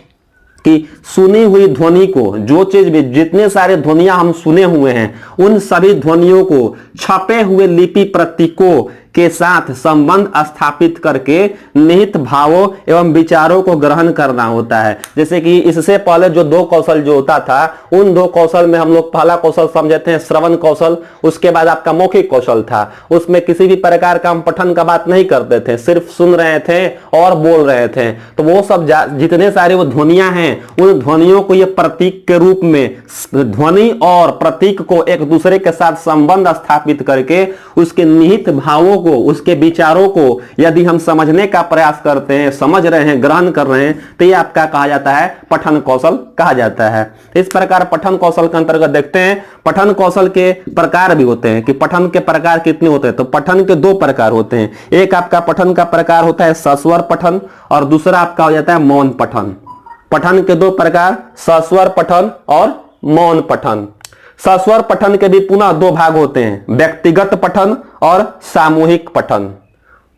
कि सुनी हुई ध्वनि को, जो चीज भी, जितने सारे ध्वनियां हम सुने हुए हैं, उन सभी ध्वनियों को छपे हुए लिपि प्रतीकों के साथ संबंध स्थापित करके निहित भावों एवं विचारों को ग्रहण करना होता है। जैसे कि इससे पहले जो 2 कौशल जो होता था, उन 2 कौशल में हम लोग पहला कौशल समझते हैं श्रवण कौशल, उसके बाद आपका मौखिक कौशल था। उसमें किसी भी प्रकार का हम पठन का बात नहीं करते थे, सिर्फ सुन रहे थे और बोल रहे थे। तो वो सब जितने सारे वो ध्वनियां हैं, उन ध्वनियों को ये प्रतीक के रूप में, ध्वनि और प्रतीक को एक दूसरे के साथ संबंध स्थापित करके उसके निहित भावों को, उसके विचारों को यदि हम समझने का प्रयास करते हैं, समझ रहे हैं, ग्रहण कर रहे हैं, तो ये आपका कहा जाता है पठन कौशल कहा जाता है। इस प्रकार पठन कौशल के अंतर्गत देखते हैं पठन कौशल के प्रकार भी होते हैं कि पठन के प्रकार कितने होते हैं। तो पठन के दो प्रकार होते हैं, एक आपका पठन का प्रकार होता है सस्वर पठन और दूसरा आपका हो जाता है मौन पठन। पठन के दो प्रकार, सस्वर पठन और मौन पठन। सस्वर पठन के भी पुनः दो भाग होते हैं, व्यक्तिगत पठन और सामूहिक पठन।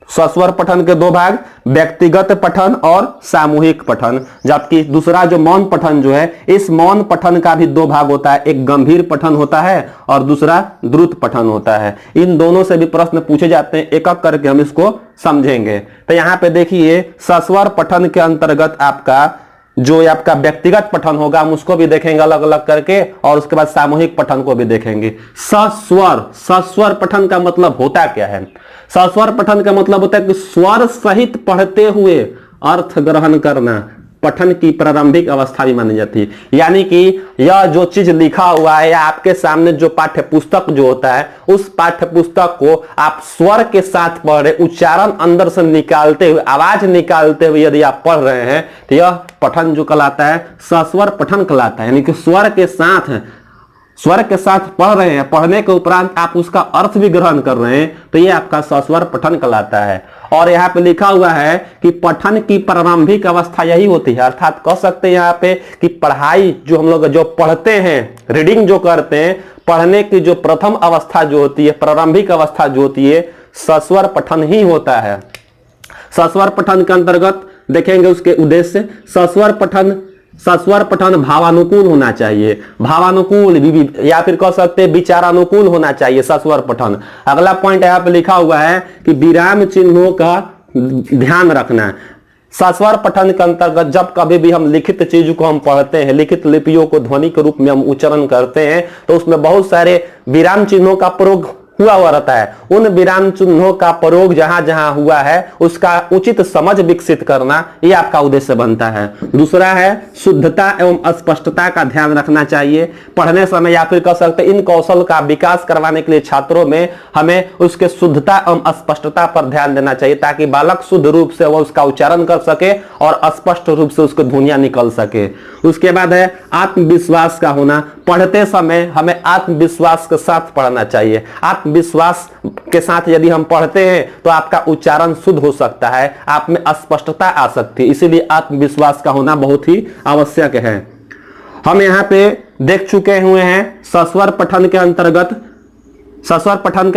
सस्वर पठन के दो भाग, व्यक्तिगत पठन और सामूहिक पठन। जबकि दूसरा जो मौन पठन जो है, इस मौन पठन का भी दो भाग होता है, एक गंभीर पठन होता है और दूसरा द्रुत पठन होता है। इन दोनों से भी प्रश्न पूछे जाते हैं, एक एक करके हम इसको समझेंगे। तो यहां पे देखिए सस्वर पठन के अंतर्गत आपका जो आपका व्यक्तिगत पठन होगा हम उसको भी देखेंगे अलग अलग करके, और उसके बाद सामूहिक पठन को भी देखेंगे। सस्वर पठन का मतलब होता क्या है? सस्वर पठन का मतलब होता है कि स्वर सहित पढ़ते हुए अर्थ ग्रहण करना पठन की प्रारंभिक अवस्था भी मानी जाती है। यानी कि यह जो चीज लिखा हुआ है या आपके सामने जो पाठ्य पुस्तक जो होता है, उस पाठ्य पुस्तक को आप स्वर के साथ पढ़ रहे, उच्चारण अंदर से निकालते हुए, आवाज निकालते हुए यदि आप पढ़ रहे हैं तो यह पठन जो कहलाता है सस्वर पठन कहलाता है। यानी कि स्वर के साथ पढ़ रहे हैं, पढ़ने के उपरांत आप उसका अर्थ भी ग्रहण कर रहे हैं, तो ये आपका सस्वर पठन कहलाता है। और यहाँ पे लिखा हुआ है कि पठन की प्रारंभिक अवस्था यही होती है, अर्थात कह सकते हैं यहाँ पे कि पढ़ाई जो हम लोग जो पढ़ते हैं, रीडिंग जो करते हैं, पढ़ने की जो प्रथम अवस्था जो होती है, प्रारंभिक अवस्था जो होती है, सस्वर पठन ही होता है। सस्वर पठन के अंतर्गत देखेंगे उसके उद्देश्य। सस्वर पठन भावानुकूल होना चाहिए, भावानुकूल या फिर कह सकते हैं विचारानुकूल होना चाहिए सस्वर पठन। अगला पॉइंट यहाँ पे लिखा हुआ है कि विराम चिन्हों का ध्यान रखना। सस्वर पठन के अंतर्गत जब कभी भी हम लिखित चीज को हम पढ़ते हैं, लिखित लिपियों को ध्वनि के रूप में हम उच्चारण करते हैं, तो उसमें बहुत सारे विराम चिन्हों का प्रयोग हुआ रहता है। उन विराम चिन्हों का प्रयोग जहां जहां हुआ है उसका उचित समझ विकसित करना, यह आपका उद्देश्य बनता है। दूसरा है शुद्धता एवं स्पष्टता का ध्यान रखना चाहिए पढ़ने समय, या फिर कह सकते हैं इन कौशल का विकास करवाने के लिए छात्रों में हमें उसके शुद्धता एवं स्पष्टता पर ध्यान देना चाहिए, ताकि बालक शुद्ध रूप से वह उसका उच्चारण कर सके और स्पष्ट रूप से उसको ध्वनियां निकल सके। उसके बाद है आत्मविश्वास का होना। पढ़ते समय हमें आत्मविश्वास के साथ पढ़ना चाहिए। आत्मविश्वास के साथ यदि हम पढ़ते हैं तो आपका उच्चारण शुद्ध हो सकता है, आप में स्पष्टता आ सकती है, इसीलिए आत्मविश्वास का होना बहुत ही आवश्यक है। हम यहाँ पे देख चुके हुए हैं सस्वर पठन के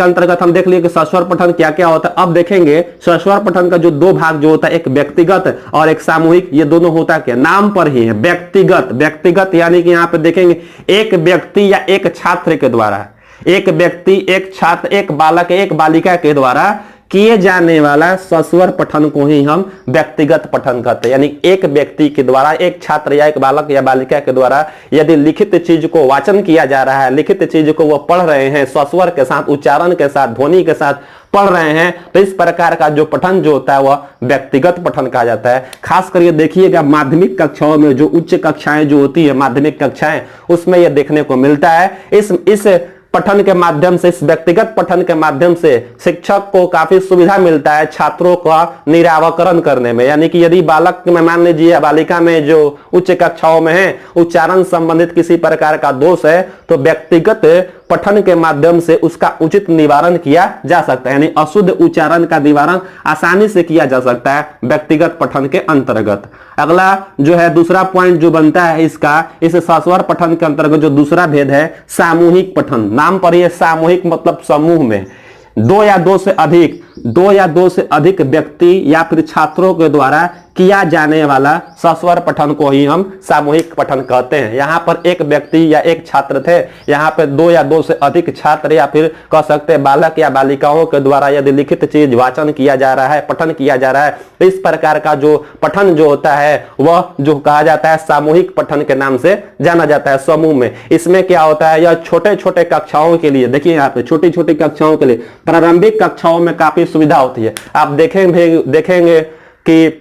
अंतर्गत हम देख लिए कि सस्वर पठन क्या क्या होता है। अब देखेंगे सस्वर पठन का जो दो भाग जो होता है, एक व्यक्तिगत और एक सामूहिक, ये दोनों होता क्या? नाम पर ही है। व्यक्तिगत यानी कि यहाँ पे देखेंगे एक व्यक्ति या एक छात्र के द्वारा, एक व्यक्ति, एक छात्र, एक बालक, एक बालिका के द्वारा किए जाने वाला सस्वर पठन को ही हम व्यक्तिगत पठन कहते हैं। यानी एक व्यक्ति के द्वारा, एक छात्र या एक बालक या बालिका के द्वारा यदि लिखित चीज को वाचन किया जा रहा है, लिखित चीज को वो पढ़ रहे हैं, सस्वर के साथ, उच्चारण के साथ, ध्वनि के साथ पढ़ रहे हैं, तो इस प्रकार का जो पठन जो होता है वह व्यक्तिगत पठन कहा जाता है। खास करके देखिएगा माध्यमिक कक्षाओं में, जो उच्च कक्षाएं जो होती है, माध्यमिक कक्षाएं, उसमें यह देखने को मिलता है। इस पठन के माध्यम से, इस व्यक्तिगत पठन के माध्यम से शिक्षक को काफी सुविधा मिलता है छात्रों का निरावकरण करने में। यानी कि यदि बालक में मान लीजिए या बालिका में जो उच्च कक्षाओं में है, उच्चारण संबंधित किसी प्रकार का दोष है, तो व्यक्तिगत पठन के माध्यम से उसका उचित निवारण किया जा सकता है। यानी अशुद्ध उच्चारण का निवारण आसानी से किया जा सकता है व्यक्तिगत पठन के अंतर्गत। अगला जो है दूसरा पॉइंट जो बनता है इसका, इस सस्वर पठन के अंतर्गत जो दूसरा भेद है सामूहिक पठन। नाम पर यह सामूहिक मतलब समूह में दो या दो से अधिक व्यक्ति या फिर छात्रों के द्वारा किया जाने वाला सस्वर पठन को ही हम सामूहिक पठन कहते हैं। यहाँ पर एक व्यक्ति या एक छात्र थे, यहाँ पे दो या दो से अधिक छात्र या फिर कह सकते हैं बालक या बालिकाओं के द्वारा यदि लिखित चीज वाचन किया जा रहा है, पठन किया जा रहा है, तो इस प्रकार का जो पठन जो होता है वह जो कहा जाता है सामूहिक पठन के नाम से जाना जाता है। समूह में इसमें क्या होता है, यह छोटे छोटे कक्षाओं के लिए, देखिए यहाँ पे छोटी छोटी कक्षाओं के लिए, प्रारंभिक कक्षाओं में काफी सुविधा होती है। आप देखेंगे कि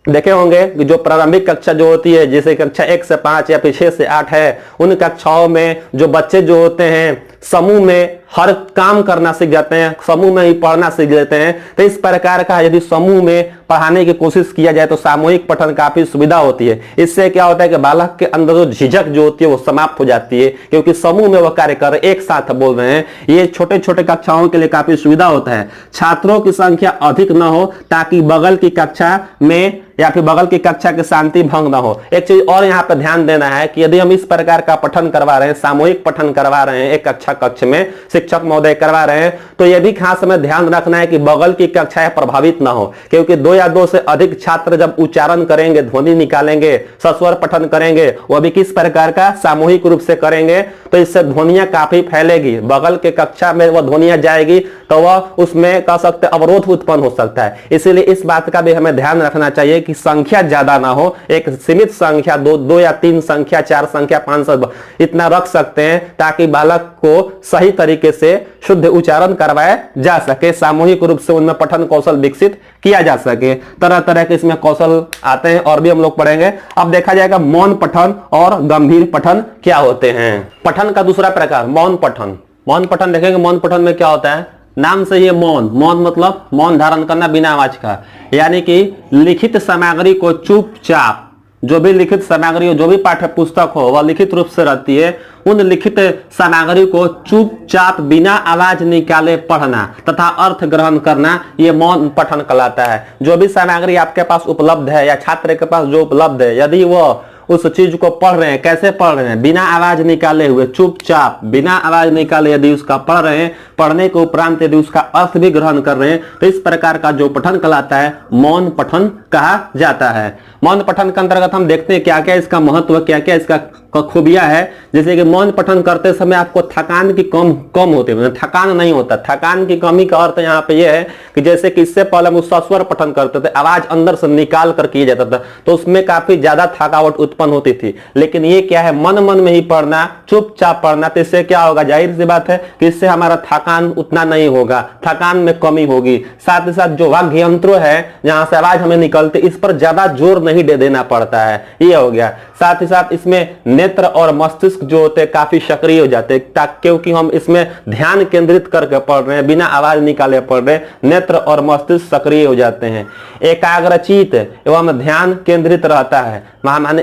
देखे होंगे कि जो प्रारंभिक कक्षा जो होती है, जैसे कक्षा 1 से 5 या फिर 6 से 8 है, उन कक्षाओं में जो बच्चे जो होते हैं समूह में हर काम करना सीख जाते हैं, समूह में ही पढ़ना सीख लेते हैं। तो इस प्रकार का यदि समूह में पढ़ाने की कोशिश किया जाए तो सामूहिक पठन काफी सुविधा होती है। इससे क्या होता है कि बालक के अंदर जो झिझक जो होती है वो समाप्त हो जाती है, क्योंकि समूह में वह कार्य कर रहे, एक साथ बोल रहे हैं। ये छोटे छोटे कक्षाओं के लिए काफी सुविधा होता है। छात्रों की संख्या अधिक न हो ताकि बगल की कक्षा में या फिर बगल की कक्षा की शांति भंग ना हो। एक चीज और यहाँ पे ध्यान देना है कि यदि हम इस प्रकार का पठन करवा रहे हैं, सामूहिक पठन करवा रहे हैं, एक कक्ष में शिक्षक महोदय करवा रहे हैं, तो यह भी खास हमें ध्यान रखना है कि बगल की कक्षाएं प्रभावित ना हो, क्योंकि 2 या 2 से अधिक छात्र जब उच्चारण करेंगे, ध्वनि निकालेंगे, सस्वर पठन करेंगे, वह भी किस प्रकार का सामूहिक रूप से करेंगे, तो इससे ध्वनियां काफी फैलेगी। बगल के कक्षा में वह ध्वनियां जाएगी तो वह उसमें कह सकते अवरोध उत्पन्न हो सकता है। इसीलिए इस बात का भी हमें ध्यान रखना चाहिए कि संख्या ज्यादा ना हो, एक सीमित संख्या 2 या 3 संख्या, 4 संख्या, 5 इतना रख सकते हैं ताकि बालक को सही तरीके से शुद्ध उच्चारण करवाया जा सके, सामूहिक रूप से उनमें पठन कौशल विकसित किया जा सके। तरह तरह के इसमें कौशल आते हैं और भी हम लोग पढ़ेंगे। अब देखा जाएगा मौन पठन और गंभीर पठन क्या होते हैं। पठन का दूसरा प्रकार मौन पठन। मौन पठन देखेंगे, मौन पठन में क्या होता है, नाम से ही मौन, मौन मतलब मौन धारण करना बिना आवाज का, यानी कि लिखित सामग्री को चुपचाप, जो भी लिखित सामग्री हो, जो भी पाठ्य पुस्तक हो वह लिखित रूप से रहती है, उन लिखित सामग्री को चुपचाप बिना आवाज निकाले पढ़ना तथा अर्थ ग्रहण करना, ये मौन पठन कहलाता है। जो भी सामग्री आपके पास उपलब्ध है या छात्र के पास जो उपलब्ध है, यदि वह उस चीज को पढ़ रहे हैं, कैसे पढ़ रहे हैं, बिना आवाज निकाले हुए, चुपचाप बिना आवाज निकाले यदि उसका पढ़ रहे हैं, पढ़ने के उपरांत यदि उसका अर्थ भी ग्रहण कर रहे हैं, तो इस प्रकार का जो पठन कहलाता है मौन पठन कहा जाता है। मौन पठन के अंतर्गत हम देखते हैं क्या क्या इसका महत्व, क्या क्या इसका खूबियां है। जैसे कि मौन पठन करते समय आपको थकान की कम होती है, थकान नहीं होता। थकान की कमी का अर्थ यहाँ पे यह है कि जैसे कि इससे पहले हम सस्वर पठन करते थे, आवाज अंदर से निकाल कर किया जाता था, तो उसमें काफी ज्यादा थकावट उत्पन्न होती थी। लेकिन ये क्या है, मन मन में ही पढ़ना, चुपचाप पढ़ना, तो इससे क्या होगा, जाहिर सी बात है कि इससे हमारा थकान उतना नहीं होगा, थकान में कमी होगी। साथ ही साथ जो वाग्य यंत्र है जहां से आवाज हमें निकलती, इस पर ज्यादा जोर नहीं दे देना पड़ता है, ये हो गया। साथ ही साथ इसमें नेत्र और मस्तिष्क जो होते हैं काफी सक्रिय हो जाते हैं, क्योंकि हम इसमें ध्यान केंद्रित करके पढ़ रहे हैं, बिना आवाज निकाले पढ़ रहे हैं, नेत्र और मस्तिष्क सक्रिय हो जाते हैं। एकाग्रचित एवं ध्यान केंद्रित रहता है,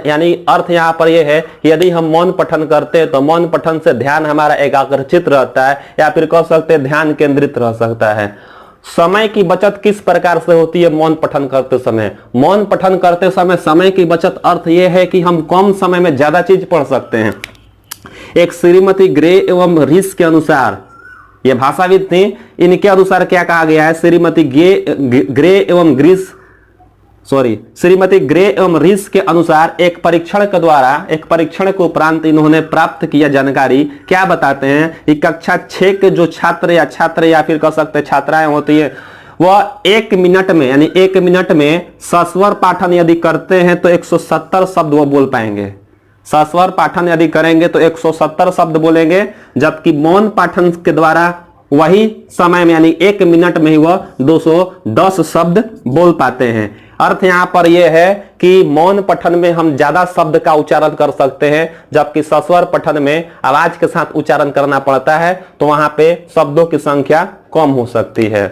यानी अर्थ यहाँ पर यह है कि यदि हम मौन पठन करते हैं तो मौन पठन से ध्यान हमारा एकाग्रचित रहता है, या फिर कह सकते हैं ध्यान केंद्रित रह सकता है। समय की बचत किस प्रकार से होती है मौन पठन करते समय? मौन पठन करते समय समय की बचत अर्थ यह है कि हम कम समय में ज्यादा चीज पढ़ सकते हैं। एक श्रीमती ग्रे एवं रिस के अनुसार, ये भाषाविद थे, इनके अनुसार क्या कहा गया है, श्रीमती ग्रे एवं रिस के अनुसार एक परीक्षण के उपरांत इन्होंने प्राप्त किया जानकारी क्या बताते हैं कि कक्षा 6 के जो छात्र या फिर कह सकते छात्राएं होती है, वह 1 मिनट में, यानी 1 मिनट में सस्वर पाठन यदि करते हैं तो 170 शब्द वो बोल पाएंगे। सस्वर पाठन यदि करेंगे तो 170 शब्द बोलेंगे, जबकि मौन पाठन के द्वारा वही समय में यानी 1 मिनट में ही वह 210 शब्द बोल पाते हैं। अर्थ यहां पर यह है कि मौन पठन में हम ज्यादा शब्द का उच्चारण कर सकते हैं, जबकि सस्वर पठन में आवाज के साथ उच्चारण करना पड़ता है, तो वहां पे शब्दों की संख्या कम हो सकती है।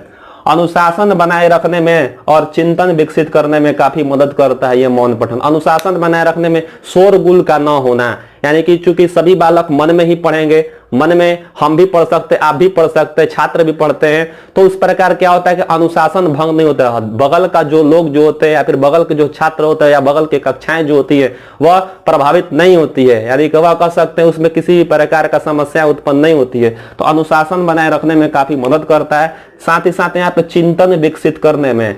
अनुशासन बनाए रखने में और चिंतन विकसित करने में काफी मदद करता है यह मौन पठन। अनुशासन बनाए रखने में शोरगुल का न होना, यानी कि चूंकि सभी बालक मन में ही पढ़ेंगे, मन में हम भी पढ़ सकते, आप भी पढ़ सकते, छात्र भी पढ़ते हैं, तो उस प्रकार क्या होता है कि अनुशासन भंग नहीं होता है। बगल का जो लोग जो होते हैं या फिर बगल के जो छात्र होते हैं या बगल की कक्षाएं जो होती है वह प्रभावित नहीं होती है, यानी कि वह कह सकते हैं उसमें किसी भी प्रकार का समस्या उत्पन्न नहीं होती है। तो अनुशासन बनाए रखने में काफी मदद करता है। साथ ही साथ यहाँ पे चिंतन विकसित करने में,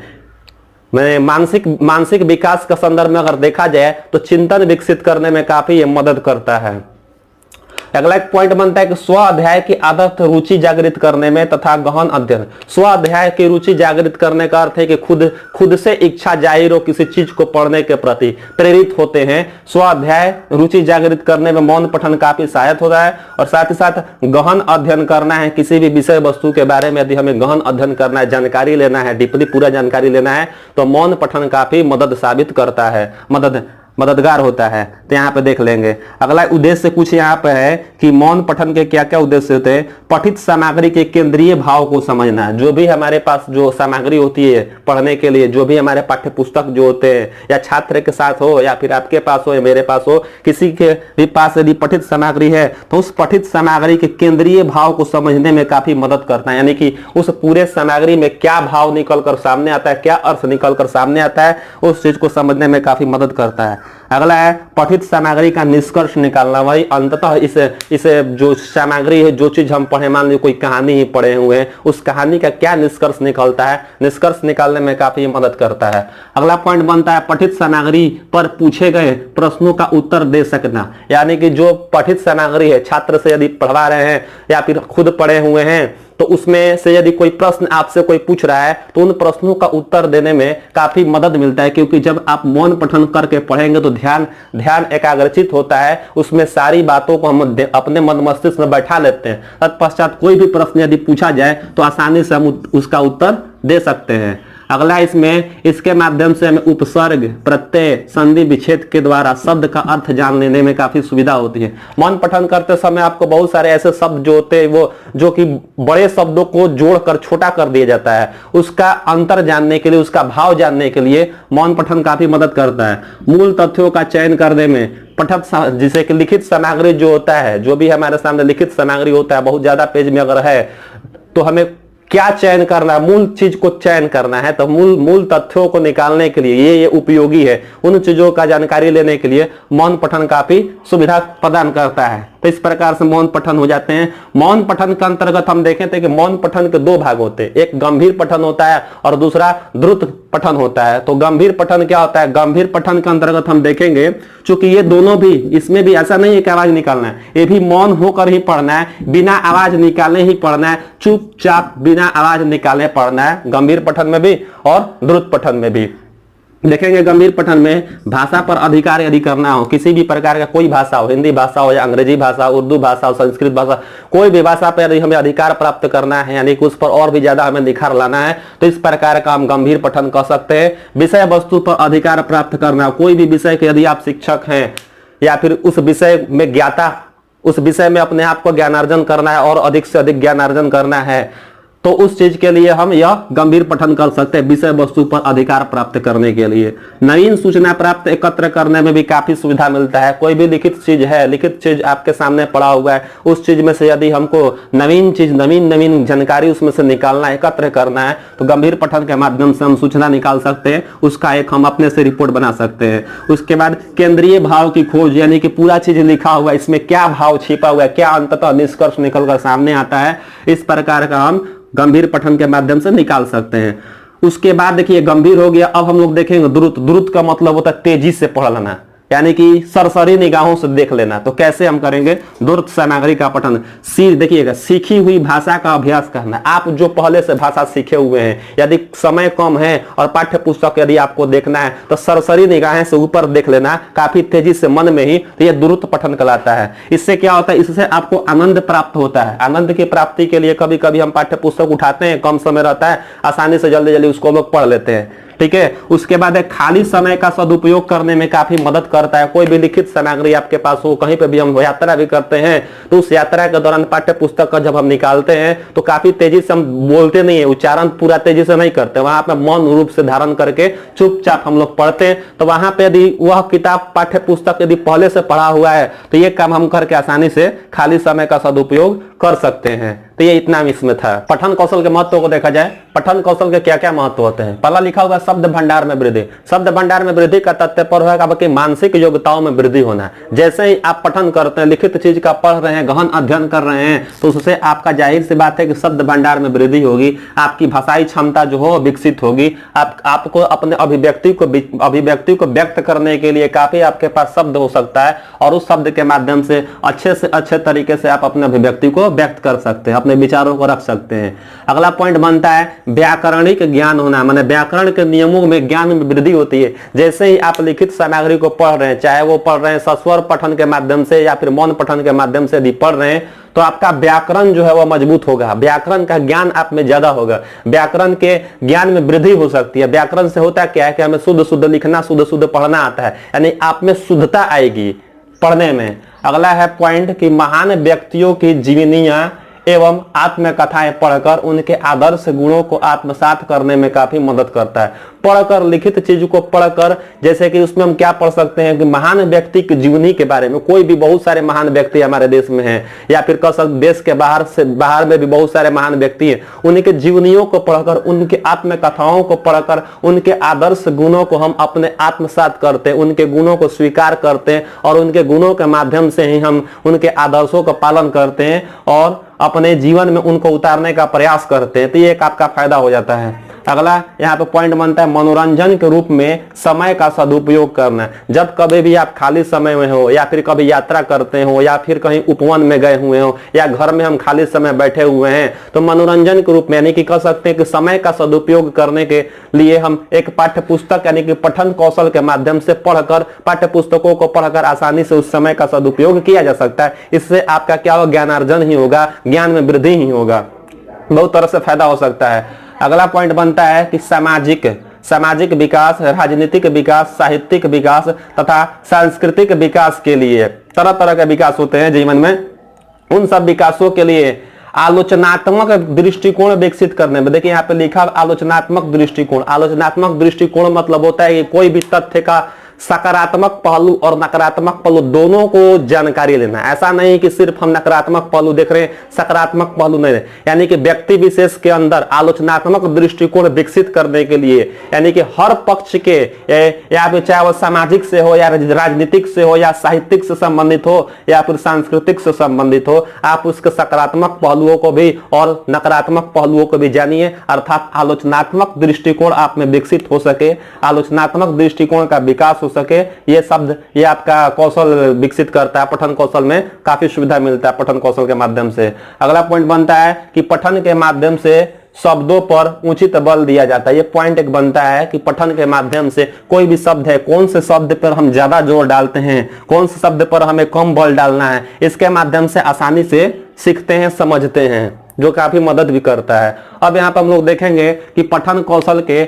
मानसिक विकास का संदर्भ में अगर देखा जाए तो चिंतन विकसित करने में काफी मदद करता है। अगला एक पॉइंट बनता है कि स्व अध्याय की आदत रुचि जागृत करने में तथा गहन अध्ययन। स्व अध्याय की रुचि जागृत करने का अर्थ है कि खुद से इच्छा जाहिर हो, किसी चीज को पढ़ने के प्रति प्रेरित होते हैं। स्व अध्याय रुचि जागृत करने में मौन पठन काफी सहायक होता है। और साथ ही साथ गहन अध्ययन करना है, किसी भी विषय वस्तु के बारे में यदि हमें गहन अध्ययन करना है, जानकारी लेना है, डीपली पूरा जानकारी लेना है, तो मौन पठन काफी मदद साबित करता है, मददगार होता है। तो यहाँ पे देख लेंगे। अगला उद्देश्य कुछ यहाँ पे है कि मौन पठन के क्या क्या उद्देश्य होते हैं। पठित सामग्री के केंद्रीय भाव को समझना, जो भी हमारे पास जो सामग्री होती है पढ़ने के लिए, जो भी हमारे पाठ्य पुस्तक जो होते हैं, या छात्र के साथ हो या फिर आपके पास हो या मेरे पास हो, किसी के भी पास यदि पठित सामग्री है तो उस पठित सामग्री के केंद्रीय भाव को समझने में काफी मदद करता है। यानी कि उस पूरे सामग्री में क्या भाव निकल कर सामने आता है, क्या अर्थ निकल कर सामने आता है, उस चीज को समझने में काफी मदद करता है। अगला है पठित सामग्री का निष्कर्ष निकालना। वही अंततः इसे जो सामग्री है, जो चीज हम पढ़े, मान लीजिए कोई कहानी ही पढ़े हुए हैं, उस कहानी का क्या निष्कर्ष निकलता है, निष्कर्ष निकालने में काफी मदद करता है। अगला पॉइंट बनता है पठित सामग्री पर पूछे गए प्रश्नों का उत्तर दे सकना। यानी कि जो पठित सामग्री है, छात्र से यदि पढ़वा रहे हैं या फिर खुद पढ़े हुए हैं, तो उसमें से यदि कोई प्रश्न आपसे कोई पूछ रहा है तो उन प्रश्नों का उत्तर देने में काफी मदद मिलता है। क्योंकि जब आप मौन पठन करके पढ़ेंगे तो ध्यान एकाग्रचित होता है, उसमें सारी बातों को हम अपने मन मस्तिष्क में बैठा लेते हैं। तत्पश्चात कोई भी प्रश्न यदि पूछा जाए तो आसानी से हम उसका उत्तर दे सकते हैं। अगला इसके माध्यम से हमें उपसर्ग, प्रत्यय, संधि विच्छेद के द्वारा शब्द का अर्थ जान लेने में काफी सुविधा होती है। मौन पठन करते समय आपको बहुत सारे ऐसे शब्द जो होते हैं वो जो कि बड़े शब्दों को जोड़कर छोटा कर दिया जाता है, उसका अंतर जानने के लिए, उसका भाव जानने के लिए मौन पठन काफी मदद करता है। मूल तथ्यों का चयन करने में पठक, जिसे कि लिखित सामग्री जो होता है, जो भी हमारे सामने लिखित सामग्री होता है, बहुत ज्यादा पेज में अगर है तो हमें क्या चयन करना है, मूल चीज को चयन करना है। तो मूल तथ्यों को निकालने के लिए ये उपयोगी है। उन चीजों का जानकारी लेने के लिए मौन पठन काफी सुविधा प्रदान करता है। तो इस प्रकार से मौन पठन हो जाते हैं। मौन पठन के अंतर्गत हम देखें थे कि मौन पठन के दो भाग होते हैं, एक गंभीर पठन होता है और दूसरा द्रुत पठन होता है। तो गंभीर पठन क्या होता है? गंभीर पठन के अंतर्गत हम देखेंगे, चूंकि ये दोनों भी, इसमें भी ऐसा नहीं है कि आवाज निकालना है, ये भी मौन होकर ही पढ़ना है, बिना आवाज निकाले ही पढ़ना है, चुपचाप बिना आवाज निकाले पढ़ना है, गंभीर पठन में भी और द्रुत पठन में भी। देखेंगे गंभीर पठन में भाषा पर अधिकार यदि करना हो, किसी भी प्रकार का कोई भाषा हो, हिंदी भाषा हो या अंग्रेजी भाषा, उर्दू भाषा हो, संस्कृत भाषा, कोई भी भाषा पर यदि हमें अधिकार प्राप्त करना है, यानी कि उस पर और भी ज्यादा हमें निखार लाना है, तो इस प्रकार का हम गंभीर पठन कर सकते हैं। विषय वस्तु पर अधिकार प्राप्त करना, कोई भी विषय के यदि आप शिक्षक हैं या फिर उस विषय में ज्ञाता, उस विषय में अपने आप को ज्ञानार्जन करना है और अधिक से अधिक ज्ञानार्जन करना है, तो उस चीज के लिए हम यह गंभीर पठन कर सकते हैं, विषय वस्तु पर अधिकार प्राप्त करने के लिए। नवीन सूचना प्राप्त एकत्र करने में भी काफी सुविधा मिलता है। कोई भी लिखित चीज है, लिखित चीज आपके सामने पड़ा हुआ है, उस चीज में से यदि हमको नवीन चीज, नवीन जानकारी उसमें से निकालना, एकत्र करना है, तो गंभीर पठन के माध्यम से हम सूचना निकाल सकते हैं, उसका एक हम अपने से रिपोर्ट बना सकते हैं। उसके बाद केंद्रीय भाव की खोज, यानी कि पूरा चीज लिखा हुआ है, इसमें क्या भाव छिपा हुआ है, क्या अंततः निष्कर्ष निकलकर सामने आता है, इस प्रकार का हम गंभीर पठन के माध्यम से निकाल सकते हैं। उसके बाद देखिए गंभीर हो गया, अब हम लोग देखेंगे द्रुत। द्रुत का मतलब होता है तेजी से पढ़ लेना, यानी कि सरसरी निगाहों से देख लेना। तो कैसे हम करेंगे द्रुत सामग्री का पठन? देखिएगा, सीखी हुई भाषा का अभ्यास करना। आप जो पहले से भाषा सीखे हुए हैं, यदि समय कम है और पाठ्य पुस्तक यदि आपको देखना है तो सरसरी निगाहें से ऊपर देख लेना, काफी तेजी से मन में ही, तो यह द्रुत पठन कहलाता है। इससे क्या होता है? इससे आपको आनंद प्राप्त होता है। आनंद की प्राप्ति के लिए कभी कभी हम पाठ्य पुस्तक उठाते हैं, कम समय रहता है, आसानी से जल्दी जल्दी उसको लोग पढ़ लेते हैं, ठीक है। उसके बाद खाली समय का सदुपयोग करने में काफी मदद करता है। कोई भी लिखित सामग्री आपके पास हो, कहीं पे भी हम यात्रा भी करते हैं, तो उस यात्रा के दौरान पाठ्य पुस्तक का जब हम निकालते हैं तो काफी तेजी से हम बोलते नहीं है, उच्चारण पूरा तेजी से नहीं करते, वहां पे मौन रूप से धारण करके चुपचाप हम लोग पढ़ते हैं। तो वहां पे यदि वह किताब, पाठ्य पुस्तक यदि पहले से पढ़ा हुआ है तो ये काम हम करके आसानी से खाली समय का सदुपयोग कर सकते हैं। तो ये इतना इसमें था। पठन कौशल के महत्व को देखा जाए, पठन कौशल के क्या क्या महत्व होते हैं। पहला लिखा हुआ शब्द भंडार में वृद्धि। शब्द भंडार में वृद्धि का तात्पर्य है आपकी मानसिक योग्यताओं में वृद्धि होना। जैसे ही आप पठन करते हैं, लिखित चीज का पढ़ रहे हैं, गहन अध्ययन कर रहे हैं, तो उससे आपका जाहिर सी बात है कि शब्द भंडार में वृद्धि होगी, आपकी भाषाई क्षमता जो हो विकसित होगी, आपको अपने अभिव्यक्ति को व्यक्त करने के लिए काफी आपके पास शब्द हो सकता है और उस शब्द के माध्यम से अच्छे तरीके से आप अपने अभिव्यक्ति को व्यक्त कर सकते हैं, अपने विचारों को रख सकते हैं। अगला पॉइंट बनता है व्याकरणिक ज्ञान होना, माने व्याकरण के नियमों में ज्ञान में वृद्धि होती है। जैसे ही आप लिखित सामग्री को पढ़ रहे हैं, चाहे वो पढ़ रहे हैं सस्वर पठन के माध्यम से या फिर मौन पठन के माध्यम से यदि पढ़ रहे हैं, तो आपका व्याकरण जो है वह मजबूत होगा, व्याकरण का ज्ञान आप में ज्यादा होगा, व्याकरण के ज्ञान में वृद्धि हो सकती है। व्याकरण से होता क्या है कि हमें शुद्ध शुद्ध लिखना, शुद्ध शुद्ध पढ़ना आता है, यानी आप में शुद्धता आएगी पढ़ने में। अगला है पॉइंट कि महान व्यक्तियों की जीवनियां एवं आत्मकथाएं पढ़कर उनके आदर्श गुणों को आत्मसात करने में काफी मदद करता है। पढ़कर, लिखित चीज को पढ़कर, जैसे कि उसमें हम क्या पढ़ सकते हैं कि महान व्यक्ति की जीवनी के बारे में, कोई भी बहुत सारे महान व्यक्ति हमारे देश में हैं, या फिर कह सकते देश के बाहर में भी बहुत सारे महान व्यक्ति हैं, उनके जीवनियों को पढ़कर, उनके आत्मकथाओं को पढ़कर, उनके आदर्श गुणों को हम अपने आत्मसात करते हैं, उनके गुणों को स्वीकार करते हैं और उनके गुणों के माध्यम से ही हम उनके आदर्शों का पालन करते हैं और अपने जीवन में उनको उतारने का प्रयास करते हैं, तो ये एक आपका फायदा हो जाता है। अगला यहाँ पे पॉइंट बनता है मनोरंजन के रूप में समय का सदुपयोग करना। जब कभी भी आप खाली समय में हो, या फिर कभी यात्रा करते हो, या फिर कहीं उपवन में गए हुए हो, या घर में हम खाली समय बैठे हुए हैं, तो मनोरंजन के रूप में, यानी कि कह सकते हैं कि समय का सदुपयोग करने के लिए हम एक पाठ्य पुस्तक यानी कि पठन कौशल के माध्यम से पढ़कर, पाठ्य पुस्तकों को पढ़कर आसानी से उस समय का सदुपयोग किया जा सकता है। इससे आपका क्या होगा, ज्ञानार्जन ही होगा, ज्ञान में वृद्धि ही होगा, बहुत तरह से फायदा हो सकता है। अगला पॉइंट बनता है कि सामाजिक विकास, राजनीतिक विकास, साहित्यिक विकास तथा सांस्कृतिक विकास के लिए तरह तरह के विकास होते हैं जीवन में। उन सब विकासों के लिए आलोचनात्मक दृष्टिकोण विकसित करने में, देखिए यहाँ पे लिखा आलोचनात्मक दृष्टिकोण। आलोचनात्मक दृष्टिकोण मतलब होता है कि कोई भी तथ्य का सकारात्मक पहलू और नकारात्मक पहलू दोनों को जानकारी लेना। ऐसा नहीं कि सिर्फ हम नकारात्मक पहलू देख रहे हैं, सकारात्मक पहलू नहीं, यानी कि व्यक्ति विशेष के अंदर आलोचनात्मक दृष्टिकोण विकसित करने के लिए, यानी कि हर पक्ष के, या फिर चाहे वो सामाजिक से हो, या राजनीतिक से हो, या साहित्यिक से संबंधित हो, या फिर सांस्कृतिक से संबंधित हो, आप उसके सकारात्मक पहलुओं को भी और नकारात्मक पहलुओं को भी जानिए, अर्थात आलोचनात्मक दृष्टिकोण आप में विकसित हो सके, आलोचनात्मक दृष्टिकोण का विकास सके। ये शब्द, ये आपका कौशल विकसित करता है, पठन कौशल में काफी सुविधा मिलता है पठन कौशल के माध्यम से। अगला पॉइंट बनता है कि पठन के माध्यम से शब्दों पर उचित बल दिया जाता है। ये पॉइंट एक बनता है कि पठन के माध्यम से कोई भी शब्द है, कौन से शब्द पर हम ज्यादा जोर डालते हैं, कौन से शब्द पर हमें कम बल डालना है, इसके माध्यम से आसानी से सीखते हैं, समझते हैं, जो काफी मदद भी करता है। अब यहाँ पर हम लोग देखेंगे कि पठन कौशल के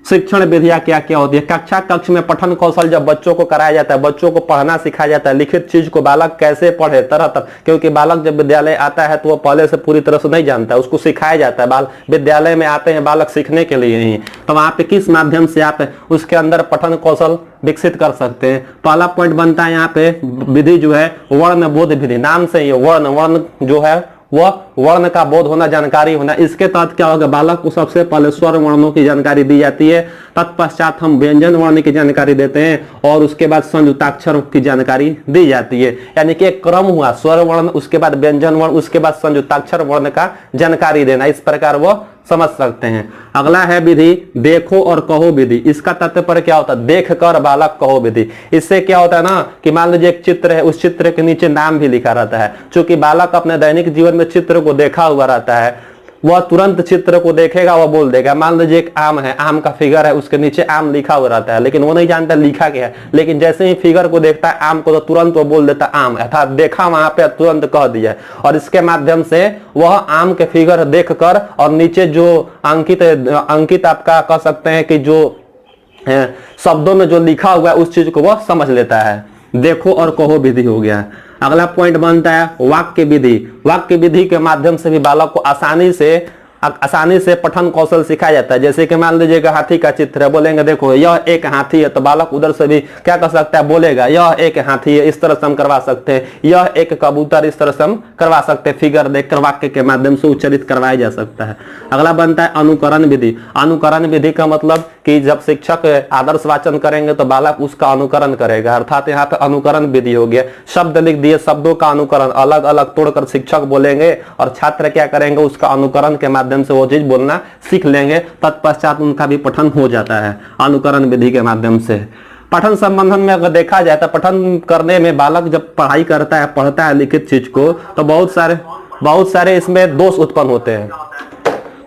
शिक्षण विधियां क्या क्या होती है। कक्ष में पठन कौशल जब बच्चों को कराया जाता है, बच्चों को पढ़ना सिखाया जाता है, लिखित चीज को बालक कैसे पढ़े तरह तरह, क्योंकि बालक जब विद्यालय आता है तो वो पहले से पूरी तरह से नहीं जानता है, उसको सिखाया जाता है। बाल विद्यालय में आते हैं बालक सीखने के लिए ही, तो वहां पे किस माध्यम से आप उसके अंदर पठन कौशल विकसित कर सकते हैं। पहला पॉइंट बनता है यहाँ पे विधि जो है वर्ण बोध विधि। नाम से ये वर्ण जो है वह वर्ण का बोध होना, जानकारी होना। इसके तहत क्या होगा, बालक को सबसे पहले स्वर वर्णों की जानकारी दी जाती है, तत्पश्चात हम व्यंजन वर्ण की जानकारी देते हैं और उसके बाद संयुक्ताक्षर की जानकारी दी जाती है। यानी कि एक क्रम हुआ, स्वर वर्ण, उसके बाद व्यंजन वर्ण, उसके बाद संयुक्ताक्षर वर्ण का जानकारी देना। इस प्रकार वो समझ सकते हैं। अगला है विधि देखो और कहो विधि। इसका तात्पर्य क्या होता है, देख कर बालक कहो विधि। इससे क्या होता है ना कि मान लीजिए एक चित्र है, उस चित्र के नीचे नाम भी लिखा रहता है। चूंकि बालक अपने दैनिक जीवन में चित्र को देखा हुआ रहता है, वह तुरंत चित्र को देखेगा, वह बोल देगा। मान लीजिए एक आम है, आम का फिगर है, उसके नीचे आम लिखा हुआ रहता है, लेकिन वो नहीं जानता लिखा क्या है, लेकिन जैसे ही फिगर को देखता है आम को, तो तुरंत वो बोल देता आम, अर्थात देखा वहां पे तुरंत कह दिया। और इसके माध्यम से वह आम के फिगर देखकर और नीचे जो अंकित आपका कह सकते हैं कि जो शब्दों में जो लिखा हुआ है उस चीज को वह समझ लेता है। देखो और कहो विधि हो गया। अगला पॉइंट बनता है वाक्य विधि। वाक्य विधि के माध्यम से भी बालक को आसानी से पठन कौशल सिखाया जाता है। जैसे कि मान लीजिएगा हाथी का चित्र है, बोलेंगे देखो यह एक हाथी है, तो बालक उधर से भी क्या कर सकता है, बोलेगा यह एक हाथी है, इस तरह से हम करवा सकते हैं। यह एक कबूतर, इस तरह से हम करवा सकते हैं, फिगर देखकर वाक्य के माध्यम से उच्चारित करवाया जा सकता है। अगला बनता है अनुकरण विधि। अनुकरण विधि का मतलब कि जब शिक्षक आदर्श वाचन करेंगे तो बालक उसका अनुकरण करेगा, अर्थात यहाँ पे अनुकरण विधि हो गया। शब्द लिख दिए, शब्दों का अनुकरण अलग अलग तोड़कर शिक्षक बोलेंगे और छात्र क्या करेंगे, उसका अनुकरण के माध्यम से वो चीज बोलना सीख लेंगे, तत्पश्चात उनका भी पठन हो जाता है अनुकरण विधि के माध्यम से। पठन संबंधन में अगर देखा जाए तो पठन करने में बालक जब पढ़ाई करता है, पढ़ता है लिखित चीज को, तो बहुत सारे बहुत सारे इसमें दोष उत्पन्न होते हैं।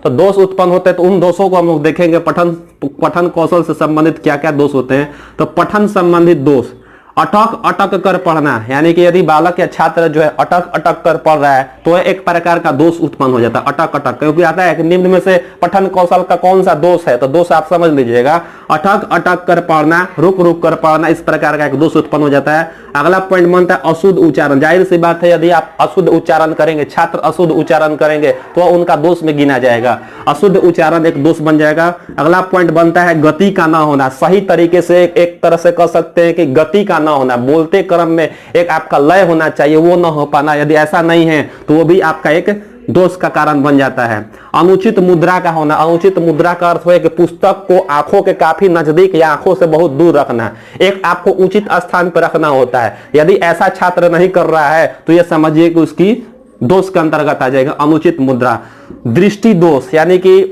तो दोष उत्पन्न होते हैं तो उन दोषों को हम लोग देखेंगे, पठन कौशल से संबंधित क्या क्या दोष होते हैं। तो पठन संबंधित दोष, अटक अटक कर पढ़ना, यानी कि यदि बालक या छात्र जो है अटक अटक कर पढ़ रहा है तो एक प्रकार का दोष उत्पन्न हो जाता है, अटक अटक, क्योंकि आता है कि निम्न में से पठन कौशल का कौन सा दोष है, तो दोष आप समझ लीजिएगा, अटक अटक कर पढ़ना, रुक रुक कर पढ़ना, इस प्रकार का एक दोष उत्पन्न हो जाता है। अगला पॉइंट बनता है अशुद्ध उच्चारण। जाहिर सी बात है, यदि आप अशुद्ध उच्चारण करेंगे, छात्र अशुद्ध उच्चारण करेंगे तो उनका दोष में गिना जाएगा, अशुद्ध उच्चारण एक दोष बन जाएगा। अगला पॉइंट बनता है गति का ना होना, सही तरीके से एक तरह से कह सकते हैं कि गति का ना होना, बोलते क्रम में एक आपका लय होना चाहिए, वो ना हो पाना, यदि ऐसा नहीं है तो वो भी आपका एक दोष का कारण बन जाता है। अनुचित मुद्रा का होना, अनुचित मुद्रा का अर्थ है कि पुस्तक को आंखों के काफी नजदीक या आंखों से बहुत दूर रखना, एक आपको उचित स्थान पर रखना होता है। यदि ऐसा छात्र नहीं कर रहा है तो यह समझिए कि उसकी दोष के अंतर्गत आ जाएगा अनुचित मुद्रा। दृष्टि दोष, यानी कि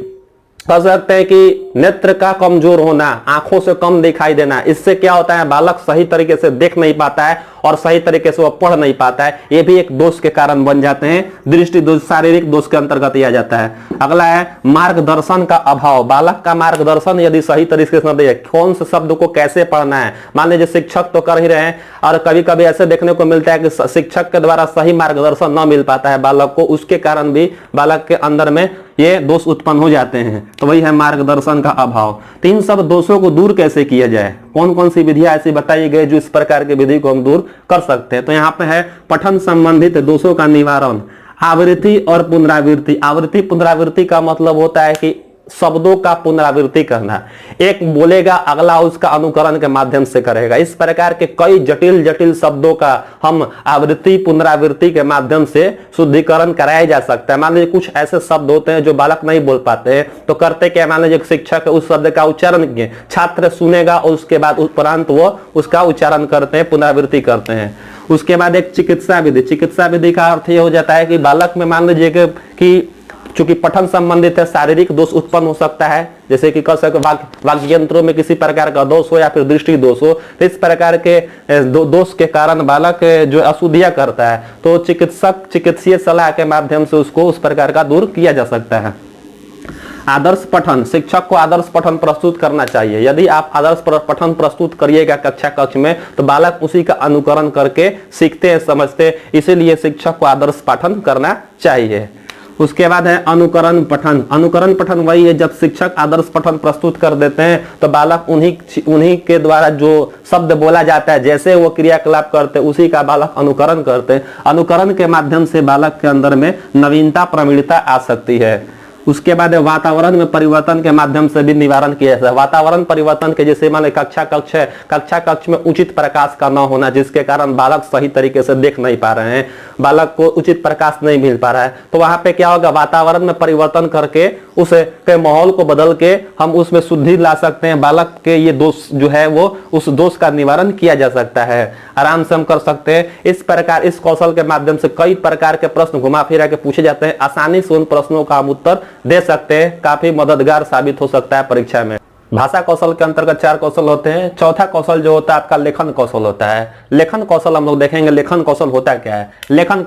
कह सकते हैं कि नेत्र का कमजोर होना, आंखों से कम दिखाई देना, इससे क्या होता है, बालक सही तरीके से देख नहीं पाता है और सही तरीके से वो पढ़ नहीं पाता है, ये भी एक दोष के कारण बन जाते हैं। दृष्टि दोष शारीरिक दोष के अंतर्गत आ जाता है। अगला है मार्गदर्शन का अभाव, बालक का मार्गदर्शन यदि सही तरीके से न दे, कौन से शब्द को कैसे पढ़ना है, मान लीजिए शिक्षक तो कर ही रहे हैं और कभी कभी ऐसे देखने को मिलता है कि शिक्षक के द्वारा सही मार्गदर्शन न मिल पाता है बालक को, उसके कारण भी बालक के अंदर में ये दोष उत्पन्न हो जाते हैं। तो वही है मार्गदर्शन का अभाव। तो इन सब दोषों को दूर कैसे किया जाए, कौन कौन सी विधियां ऐसी बताई गई जो इस प्रकार की विधि को हम दूर कर सकते हैं। तो यहाँ पे है पठन संबंधित दोषों का निवारण, आवृत्ति और पुनरावृत्ति। आवृत्ति पुनरावृत्ति का मतलब होता है कि शब्दों का पुनरावृत्ति करना, एक बोलेगा अगला उसका अनुकरण के माध्यम से करेगा, इस प्रकार के कई जटिल जटिल शब्दों का हम आवृत्ति पुनरावृत्ति के माध्यम से शुद्धिकरण कराया जा सकता है। मान लीजिए कुछ ऐसे शब्द होते हैं जो बालक नहीं बोल पाते हैं, तो करते क्या, मान लीजिए शिक्षक उस शब्द का उच्चारण किए, छात्र सुनेगा और उसके बाद उपरांत वो उसका उच्चारण करते हैं, पुनरावृत्ति करते हैं। उसके बाद एक चिकित्सा विधि, चिकित्सा विधि का अर्थ ये हो जाता है कि बालक में मान लीजिए कि चूंकि पठन संबंधित है, शारीरिक दोष उत्पन्न हो सकता है, जैसे कि कह सके वाक्य यंत्रों में किसी प्रकार का दोष हो या फिर दृष्टि दोष हो, तो इस प्रकार के दोष के कारण बालक जो अशुद्धियां करता है तो चिकित्सक चिकित्सीय सलाह के माध्यम से उसको उस प्रकार का दूर किया जा सकता है। आदर्श पठन, शिक्षक को आदर्श पठन प्रस्तुत करना चाहिए। यदि आप आदर्श पठन प्रस्तुत करिएगा कक्षा कक्ष में तो बालक उसी का अनुकरण करके सीखते हैं, समझते हैं, इसीलिए शिक्षक को आदर्श पठन करना चाहिए। उसके बाद है अनुकरण पठन। अनुकरण पठन वही है जब शिक्षक आदर्श पठन प्रस्तुत कर देते हैं तो बालक उन्हीं के द्वारा जो शब्द बोला जाता है, जैसे वो क्रियाकलाप करते हैं उसी का बालक अनुकरण करते हैं। अनुकरण के माध्यम से बालक के अंदर में नवीनता प्रवीणता आ सकती है। उसके बाद वातावरण में परिवर्तन के माध्यम से भी निवारण किया जाता है। वातावरण परिवर्तन के जैसे मान कक्षा कक्ष है, कक्षा कक्ष में उचित प्रकाश का न होना, जिसके कारण बालक सही तरीके से देख नहीं पा रहे हैं, बालक को उचित प्रकाश नहीं मिल पा रहा है, तो वहां पे क्या होगा, वातावरण में परिवर्तन करके उस के माहौल को बदल के हम उसमें शुद्धि ला सकते हैं। बालक के ये दोष जो है वो उस दोष का निवारण किया जा सकता है, आराम से हम कर सकते हैं। इस प्रकार इस कौशल के माध्यम से कई प्रकार के प्रश्न घुमा फिरा के पूछे जाते हैं, आसानी से उन प्रश्नों का हम उत्तर दे सकते हैं, काफी मददगार साबित हो सकता है परीक्षा में। भाषा कौशल के अंतर्गत 4 कौशल होते हैं। चौथा कौशल जो होता है आपका लेखन कौशल होता है। लेखन कौशल हम लोग देखेंगे, लेखन कौशल होता क्या है। लेखन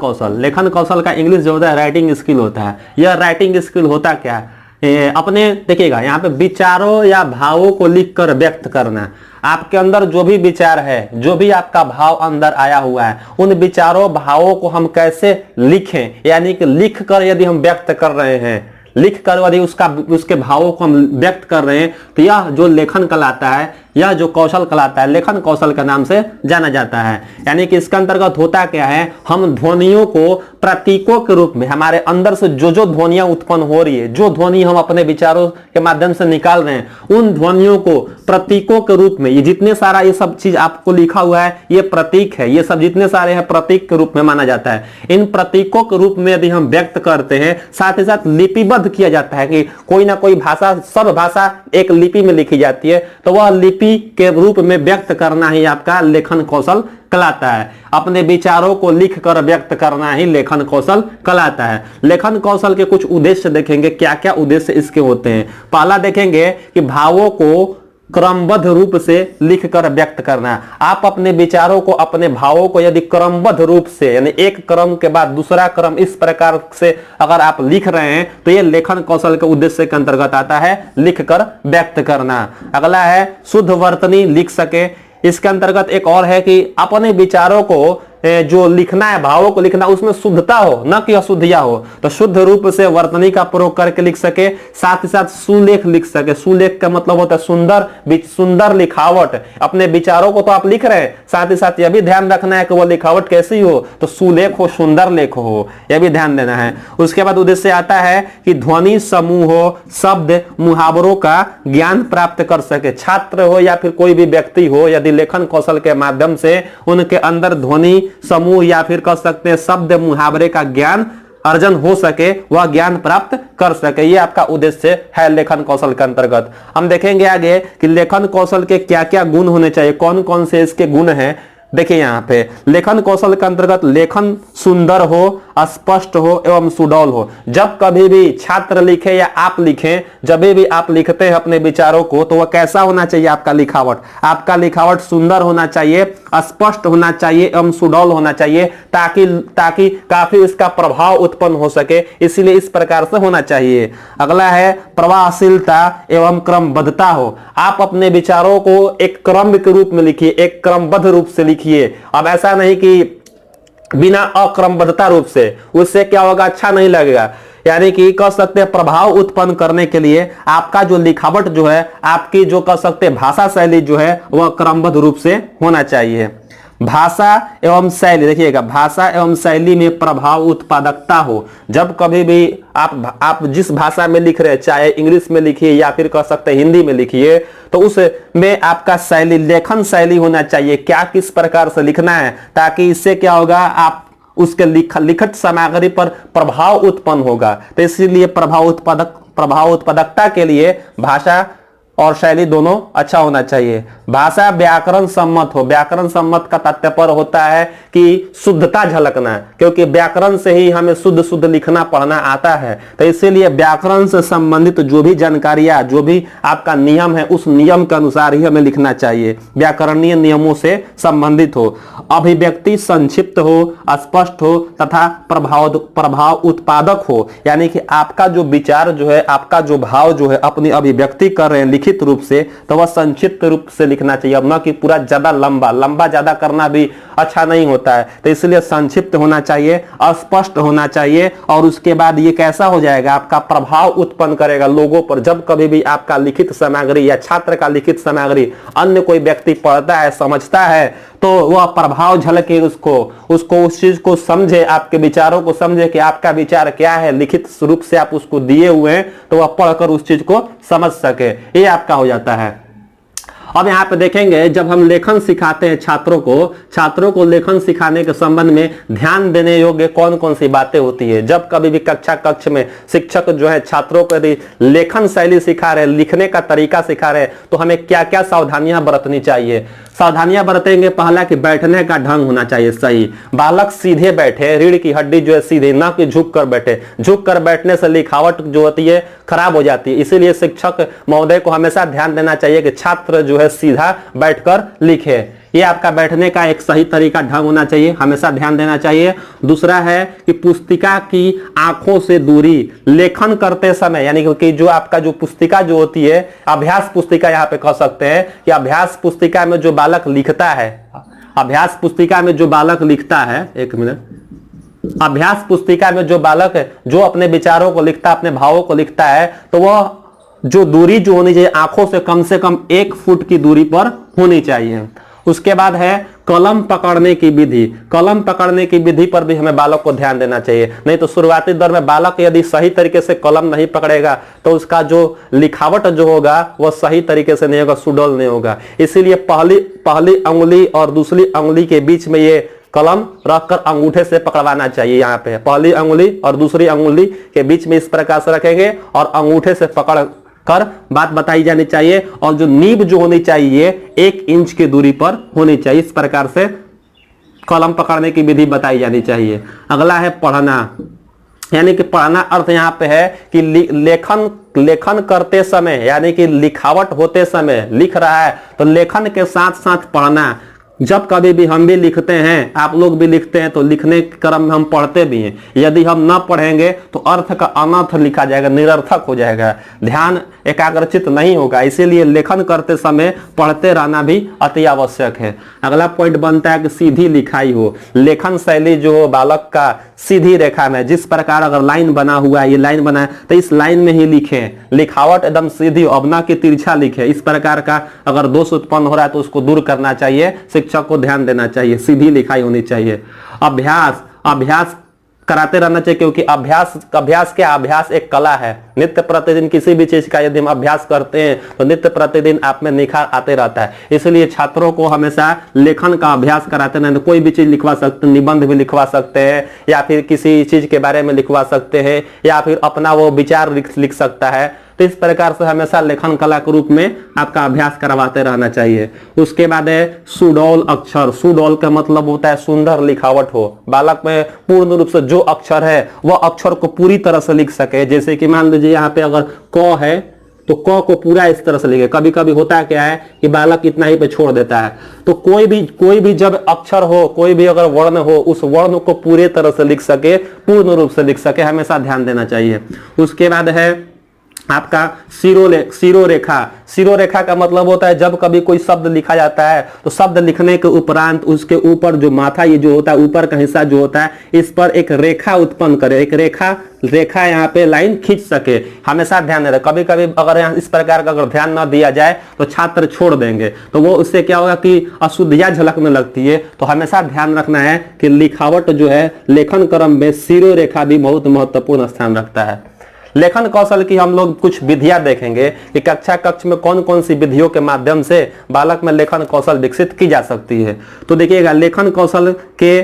कौशल का इंग्लिश जो होता है राइटिंग स्किल होता है। यह राइटिंग स्किल होता क्या है, अपने देखिएगा यहाँ पे विचारों या भावों को लिखकर व्यक्त करना। आपके अंदर जो भी विचार है, जो भी आपका भाव अंदर आया हुआ है, उन विचारों भावों को हम कैसे लिखें, यानी कि लिख कर यदि हम व्यक्त कर रहे हैं, लिख कर यदि उसके भावों को हम व्यक्त कर रहे हैं, तो यह जो लेखन कहलाता है, यह जो कौशल कहलाता है, लेखन कौशल के नाम से जाना जाता है। यानी कि इसके अंतर्गत होता क्या है, हम ध्वनियों को प्रतीकों के रूप में, हमारे अंदर से जो जो ध्वनियां उत्पन्न हो रही है, जो ध्वनि हम अपने विचारों के माध्यम से निकाल रहे हैं, उन ध्वनियों को प्रतीकों के रूप में, ये जितने सारा ये सब चीज आपको लिखा हुआ है ये प्रतीक है, ये सब जितने सारे हैं प्रतीक के रूप में माना जाता है। इन प्रतीकों के रूप में यदि हम व्यक्त करते हैं, साथ ही साथ लिपिबद्ध किया जाता है कि कोई ना कोई भाषा, सब भाषा एक लिपि में लिखी जाती है, तो वह लिपि के रूप में व्यक्त करना ही आपका लेखन कौशल कहलाता है। अपने विचारों को लिख कर व्यक्त करना ही लेखन कौशल कहलाता है। लेखन कौशल के कुछ उद्देश्य देखेंगे, क्या क्या उद्देश्य इसके होते हैं। पहला देखेंगे कि भावों को क्रमबद्ध रूप से लिखकर व्यक्त करना। आप अपने विचारों को, अपने भावों को यदि क्रमबद्ध रूप से, यानी एक क्रम के बाद दूसरा क्रम, इस प्रकार से अगर आप लिख रहे हैं तो यह लेखन कौशल के उद्देश्य के अंतर्गत आता है, लिखकर व्यक्त करना। अगला है शुद्ध वर्तनी लिख सके। इसके अंतर्गत एक और है कि अपने विचारों को जो लिखना है, भावों को लिखना, उसमें शुद्धता हो, न कि अशुद्धियां हो। तो शुद्ध रूप से वर्तनी का प्रयोग करके लिख सके, साथ ही साथ सुलेख लिख सके। सुलेख का मतलब होता है सुंदर लिखावट। अपने विचारों को तो आप लिख रहे हैं, साथ ही साथ यह भी ध्यान रखना है कि वह लिखावट कैसी हो, तो सुलेख हो, सुंदर लेख हो, यह भी ध्यान देना है। उसके बाद उद्देश्य आता है कि ध्वनि समूह हो, शब्द मुहावरों का ज्ञान प्राप्त कर सके। छात्र हो या फिर कोई भी व्यक्ति हो, यदि लेखन कौशल के माध्यम से उनके अंदर ध्वनि समूह या फिर कह सकते हैं शब्द मुहावरे का ज्ञान अर्जन हो सके, वह ज्ञान प्राप्त कर सके, यह आपका उद्देश्य है लेखन कौशल के अंतर्गत। हम देखेंगे आगे कि लेखन कौशल के क्या क्या गुण होने चाहिए, कौन कौन से इसके गुण हैं। देखिए यहाँ पे लेखन कौशल के अंतर्गत लेखन सुंदर हो, स्पष्ट हो एवं सुडौल हो। जब कभी भी छात्र लिखे या आप लिखें, जब भी आप लिखते हैं अपने विचारों को, तो वह कैसा होना चाहिए आपका लिखावट? आपका लिखावट सुंदर होना चाहिए, स्पष्ट होना चाहिए एवं सुडौल होना चाहिए, ताकि काफी इसका प्रभाव उत्पन्न हो सके। इसीलिए इस प्रकार से होना चाहिए। अगला है प्रवाहशीलता एवं क्रमबद्धता हो। आप अपने विचारों को एक क्रम के रूप में लिखिए, एक क्रमबद्ध रूप से लिखिए। अब ऐसा नहीं कि बिना अक्रमबद्धता रूप से, उससे क्या होगा, अच्छा नहीं लगेगा। यानी कि कह सकते हैं प्रभाव उत्पन्न करने के लिए आपका जो लिखावट जो है, आपकी जो कह सकते हैं भाषा शैली जो है, वह क्रमबद्ध रूप से होना चाहिए। भाषा एवं शैली, देखिएगा, भाषा एवं शैली में प्रभाव उत्पादकता हो। जब कभी भी आप जिस भाषा में लिख रहे हैं, चाहे इंग्लिश में लिखिए या फिर कह सकते हैं हिंदी में लिखिए, तो उसमें आपका शैली, लेखन शैली होना चाहिए, क्या किस प्रकार से लिखना है, ताकि इससे क्या होगा, आप उसके लिखित सामग्री पर प्रभाव उत्पन्न होगा। तो इसीलिए प्रभाव उत्पादकता के लिए भाषा और शैली दोनों अच्छा होना चाहिए। भाषा व्याकरण सम्मत हो। व्याकरण सम्मत का तात्पर्य होता है कि शुद्धता झलकना, क्योंकि व्याकरण से ही हमें शुद्ध लिखना पढ़ना आता है। तो इसीलिए व्याकरण से संबंधित जो भी जानकारियां, जो भी आपका नियम है, उस नियम के अनुसार ही हमें लिखना चाहिए, व्याकरणीय नियमों से संबंधित हो। अभिव्यक्ति संक्षिप्त हो, स्पष्ट हो तथा प्रभाव उत्पादक हो। यानी कि आपका जो विचार जो है, आपका जो भाव जो है, अपनी अभिव्यक्ति कर रहे हैं लिखित रूप से, तो वह संक्षिप्त रूप से लिखना चाहिए। अब न कि पूरा ज्यादा लंबा ज्यादा करना भी अच्छा नहीं होता है। तो इसलिए संक्षिप्त होना चाहिए, अस्पष्ट होना चाहिए, और उसके बाद ये कैसा हो जाएगा, आपका प्रभाव उत्पन्न करेगा लोगों पर। जब कभी भी आपका लिखित सामग्री या छात्र का लिखित सामग्री अन्य कोई व्यक्ति पढ़ता है, समझता है, तो वह प्रभाव झलके, उसको उस चीज को समझे, आपके विचारों को समझे कि आपका विचार क्या है, लिखित रूप से आप उसको दिए हुए हैं, तो वह पढ़कर उस चीज को समझ सके। ये आपका हो जाता है। अब यहाँ पे देखेंगे, जब हम लेखन सिखाते हैं छात्रों को लेखन सिखाने के संबंध में ध्यान देने योग्य कौन कौन सी बातें होती है। जब कभी भी कक्ष में शिक्षक जो है छात्रों को यदि लेखन शैली सिखा रहे, लिखने का तरीका सिखा रहे, तो हमें क्या क्या सावधानियां बरतनी चाहिए। सावधानियां बरतेंगे, पहला कि बैठने का ढंग होना चाहिए सही। बालक सीधे बैठे, रीढ़ की हड्डी जो है सीधे, ना कि झुक कर बैठे। झुक कर बैठने से लिखावट जो होती है खराब हो जाती है। इसीलिए शिक्षक महोदय को हमेशा ध्यान देना चाहिए कि छात्र जो है सीधा बैठकर लिखे। ये आपका बैठने का एक सही तरीका ढंग होना चाहिए, हमेशा ध्यान देना चाहिए। दूसरा है कि पुस्तिका की आंखों से दूरी लेखन करते समय, यानी कि जो आपका जो पुस्तिका जो होती है, अभ्यास पुस्तिका यहाँ पे कह सकते हैं कि अभ्यास पुस्तिका में जो बालक लिखता है, अभ्यास पुस्तिका में जो बालक लिखता है, एक मिनट, अभ्यास पुस्तिका में जो बालक जो अपने विचारों को लिखता है, अपने भावों को लिखता है, तो वह जो दूरी जो होनी चाहिए आंखों से कम 1 फुट की दूरी पर होनी चाहिए। उसके बाद है कलम पकड़ने की विधि। कलम पकड़ने की विधि पर भी हमें बालक को ध्यान देना चाहिए। नहीं तो शुरुआती दौर में बालक यदि सही तरीके से कलम नहीं पकड़ेगा, तो उसका जो लिखावट जो होगा वह सही तरीके से नहीं होगा, सुडौल नहीं होगा। इसीलिए पहली अंगुली और दूसरी अंगुली के बीच में ये कलम रखकर अंगूठे से पकड़वाना चाहिए। यहाँ पे पहली अंगुली और दूसरी अंगुली के बीच में इस प्रकार से रखेंगे और अंगूठे से पकड़ कर बात बताई जानी चाहिए। और जो नीब जो होनी चाहिए 1 इंच की दूरी पर होनी चाहिए। इस प्रकार से कलम पकड़ने की विधि बताई जानी चाहिए। अगला है पढ़ना। यानी कि पढ़ना अर्थ यहाँ पे है कि लेखन करते समय, यानी कि लिखावट होते समय लिख रहा है तो लेखन के साथ साथ पढ़ना। जब कभी भी हम भी लिखते हैं, आप लोग भी लिखते हैं, तो लिखने के क्रम में हम पढ़ते भी हैं। यदि हम ना पढ़ेंगे तो अर्थ का अनर्थ लिखा जाएगा, निरर्थक हो जाएगा, ध्यान एकाग्रचित नहीं होगा। इसीलिए लेखन करते समय पढ़ते रहना भी अति आवश्यक है। अगला पॉइंट बनता है कि सीधी लिखाई हो। लेखन शैली जो हो बालक का सीधी रेखा में, जिस प्रकार अगर लाइन बना हुआ है, ये लाइन बना है तो इस लाइन में ही लिखें। लिखावट एकदम सीधी, अब ना कि तिरछा लिखे। इस प्रकार का अगर दोष उत्पन्न हो रहा है तो उसको दूर करना चाहिए, शिक्षक को ध्यान देना चाहिए, सीधी लिखाई होनी चाहिए। अभ्यास कराते रहना चाहिए, क्योंकि अभ्यास एक कला है। नित्य प्रतिदिन किसी भी चीज का यदि हम अभ्यास करते हैं तो नित्य प्रतिदिन आप में निखार आते रहता है। इसलिए छात्रों को हमेशा लेखन का अभ्यास कराते रहना। कोई भी चीज लिखवा सकते हैं, निबंध भी लिखवा सकते हैं, या फिर किसी चीज के बारे में लिखवा सकते हैं, या फिर अपना वो विचार लिख सकता है। तो इस प्रकार से हमेशा लेखन कला के रूप में आपका अभ्यास करवाते रहना चाहिए। उसके बाद है सुडौल अक्षर। सुडौल का मतलब होता है सुंदर लिखावट हो। बालक में पूर्ण रूप से जो अक्षर है वह अक्षर को पूरी तरह से लिख सके। जैसे कि मान लीजिए यहाँ पे अगर क है तो क को पूरा इस तरह से लिखे। कभी कभी होता है क्या है कि बालक इतना ही पे छोड़ देता है। तो कोई भी जब अक्षर हो, कोई भी अगर वर्ण हो, उस वर्ण को पूरे तरह से लिख सके, पूर्ण रूप से लिख सके, हमेशा ध्यान देना चाहिए। उसके बाद है आपका सिरोरेखा। सिरोरेखा का मतलब होता है जब कभी कोई शब्द लिखा जाता है तो शब्द लिखने के उपरांत उसके ऊपर जो माथा, ये जो होता है ऊपर का हिस्सा जो होता है, इस पर एक रेखा उत्पन्न करे, एक रेखा यहाँ पे लाइन खींच सके। हमेशा ध्यान देना। कभी कभी अगर यहाँ इस प्रकार का अगर ध्यान ना दिया जाए तो छात्र छोड़ देंगे, तो वो उससे क्या होगा कि अशुद्धियां झलकने लगती है। तो हमेशा ध्यान रखना है कि लिखावट जो है, लेखन क्रम में सिरोरेखा भी बहुत महत्वपूर्ण स्थान रखता है। लेखन कौशल की हम लोग कुछ विधियां देखेंगे कि कक्ष में कौन कौन सी विधियों के माध्यम से बालक में लेखन कौशल विकसित की जा सकती है। तो देखिएगा, लेखन कौशल के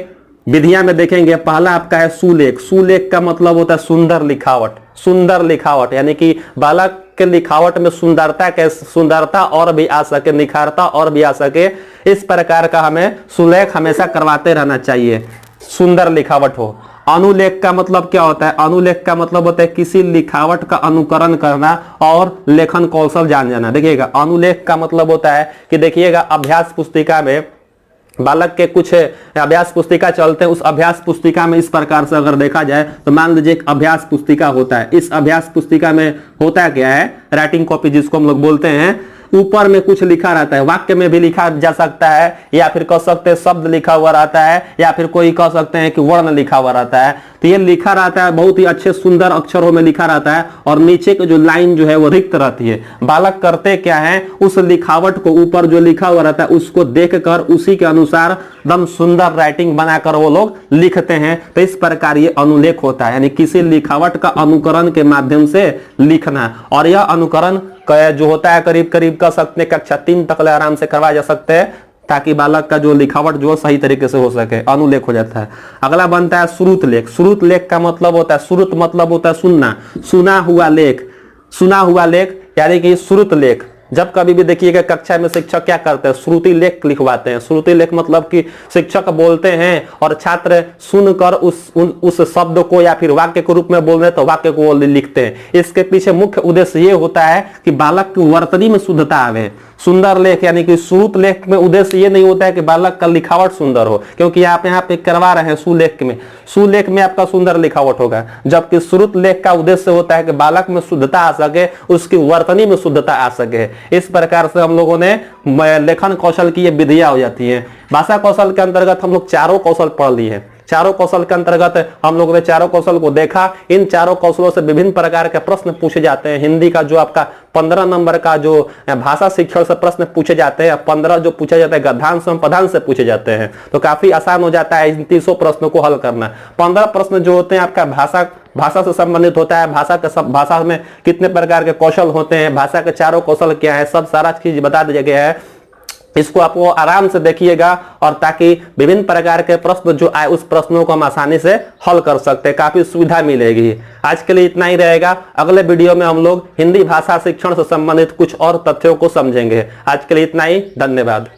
विधियां में देखेंगे, पहला आपका है सुलेख। सुलेख का मतलब होता है सुंदर लिखावट। सुंदर लिखावट यानी कि बालक के लिखावट में सुंदरता और भी आ सके, निखारता और भी आ सके, इस प्रकार का हमें सुलेख हमेशा करवाते रहना चाहिए, सुंदर लिखावट हो। अनुलेख का मतलब क्या होता है? अनुलेख का मतलब होता है किसी लिखावट का अनुकरण करना और लेखन कौशल जान जाना। देखिएगा, अनुलेख का मतलब होता है कि देखिएगा, अभ्यास पुस्तिका में बालक के कुछ अभ्यास पुस्तिका चलते हैं। उस अभ्यास पुस्तिका में इस प्रकार से अगर देखा जाए तो मान लीजिए एक अभ्यास पुस्तिका होता है। इस अभ्यास पुस्तिका में होता क्या है, राइटिंग कॉपी जिसको हम लोग बोलते हैं, ऊपर में कुछ लिखा रहता है, वाक्य में भी लिखा जा सकता है, या फिर कह सकते हैं शब्द लिखा हुआ रहता है, या फिर कोई कह सकते हैं कि वर्ण लिखा हुआ रहता है। तो ये लिखा रहता है, बहुत ही अच्छे सुंदर अक्षरों में लिखा रहता है, और नीचे की जो लाइन जो है वो रिक्त रहती है। बालक करते क्या है, उस लिखावट को, ऊपर जो लिखा हुआ रहता है उसको देखकर उसी के अनुसार एकदम सुंदर राइटिंग बनाकर वो लोग लिखते हैं। तो इस प्रकार ये अनुलेख होता है, यानी किसी लिखावट का अनुकरण के माध्यम से लिखना। और यह अनुकरण जो होता है करीब करीब कह सकते हैं कक्षा 3 तक आराम से करवाया जा सकते हैं, ताकि बालक का जो लिखावट जो सही तरीके से हो सके। अनुलेख हो जाता है। अगला बनता है श्रुत लेख। श्रुत लेख का मतलब होता है, श्रुत मतलब होता है सुनना, सुना हुआ लेख। सुना हुआ लेख यानी कि श्रुत लेख। जब कभी भी देखिएगा कक्षा में शिक्षक क्या करते हैं, श्रुति लेख लिखवाते हैं। श्रुति लेख मतलब कि शिक्षक बोलते हैं और छात्र सुनकर उस शब्द को या फिर वाक्य के रूप में बोल रहे तो वाक्य को लिखते हैं। इसके पीछे मुख्य उद्देश्य ये होता है कि बालक की वर्तनी में शुद्धता आवे। सुंदर लेख यानी कि श्रुत लेख में उद्देश्य ये नहीं होता है कि बालक का लिखावट सुंदर हो, क्योंकि आप यहाँ पे करवा रहे हैं सुलेख में। सुलेख में आपका सुंदर लिखावट होगा, जबकि श्रुत लेख का उद्देश्य होता है कि बालक में शुद्धता आ सके, उसकी वर्तनी में शुद्धता आ सके। इस प्रकार से हम लोगों ने लेखन कौशल की ये विधियां हो जाती है। भाषा कौशल के अंतर्गत हम लोग चारों कौशल पढ़ लिए हैं। चारों कौशल के अंतर्गत हम लोगों ने चारों कौशल को देखा। इन चारों कौशलों से विभिन्न प्रकार के प्रश्न पूछे जाते हैं। हिंदी का जो आपका 15 नंबर का जो भाषा शिक्षण से प्रश्न पूछे जाते हैं, 15 जो पूछा जाता है गद्यांश एवं पदांश से पूछे जाते हैं, तो काफी आसान हो जाता है इन 300 प्रश्नों को हल करना। 15 प्रश्न जो होते हैं आपका भाषा से संबंधित होता है। भाषा में कितने प्रकार के कौशल होते हैं, भाषा के चारों कौशल क्या है, सब सारा चीज बता दिया गया है। इसको आपको आराम से देखिएगा, और ताकि विभिन्न प्रकार के प्रश्न जो आए उस प्रश्नों को हम आसानी से हल कर सकते हैं, काफी सुविधा मिलेगी। आज के लिए इतना ही रहेगा। अगले वीडियो में हम लोग हिंदी भाषा शिक्षण से संबंधित कुछ और तथ्यों को समझेंगे। आज के लिए इतना ही, धन्यवाद।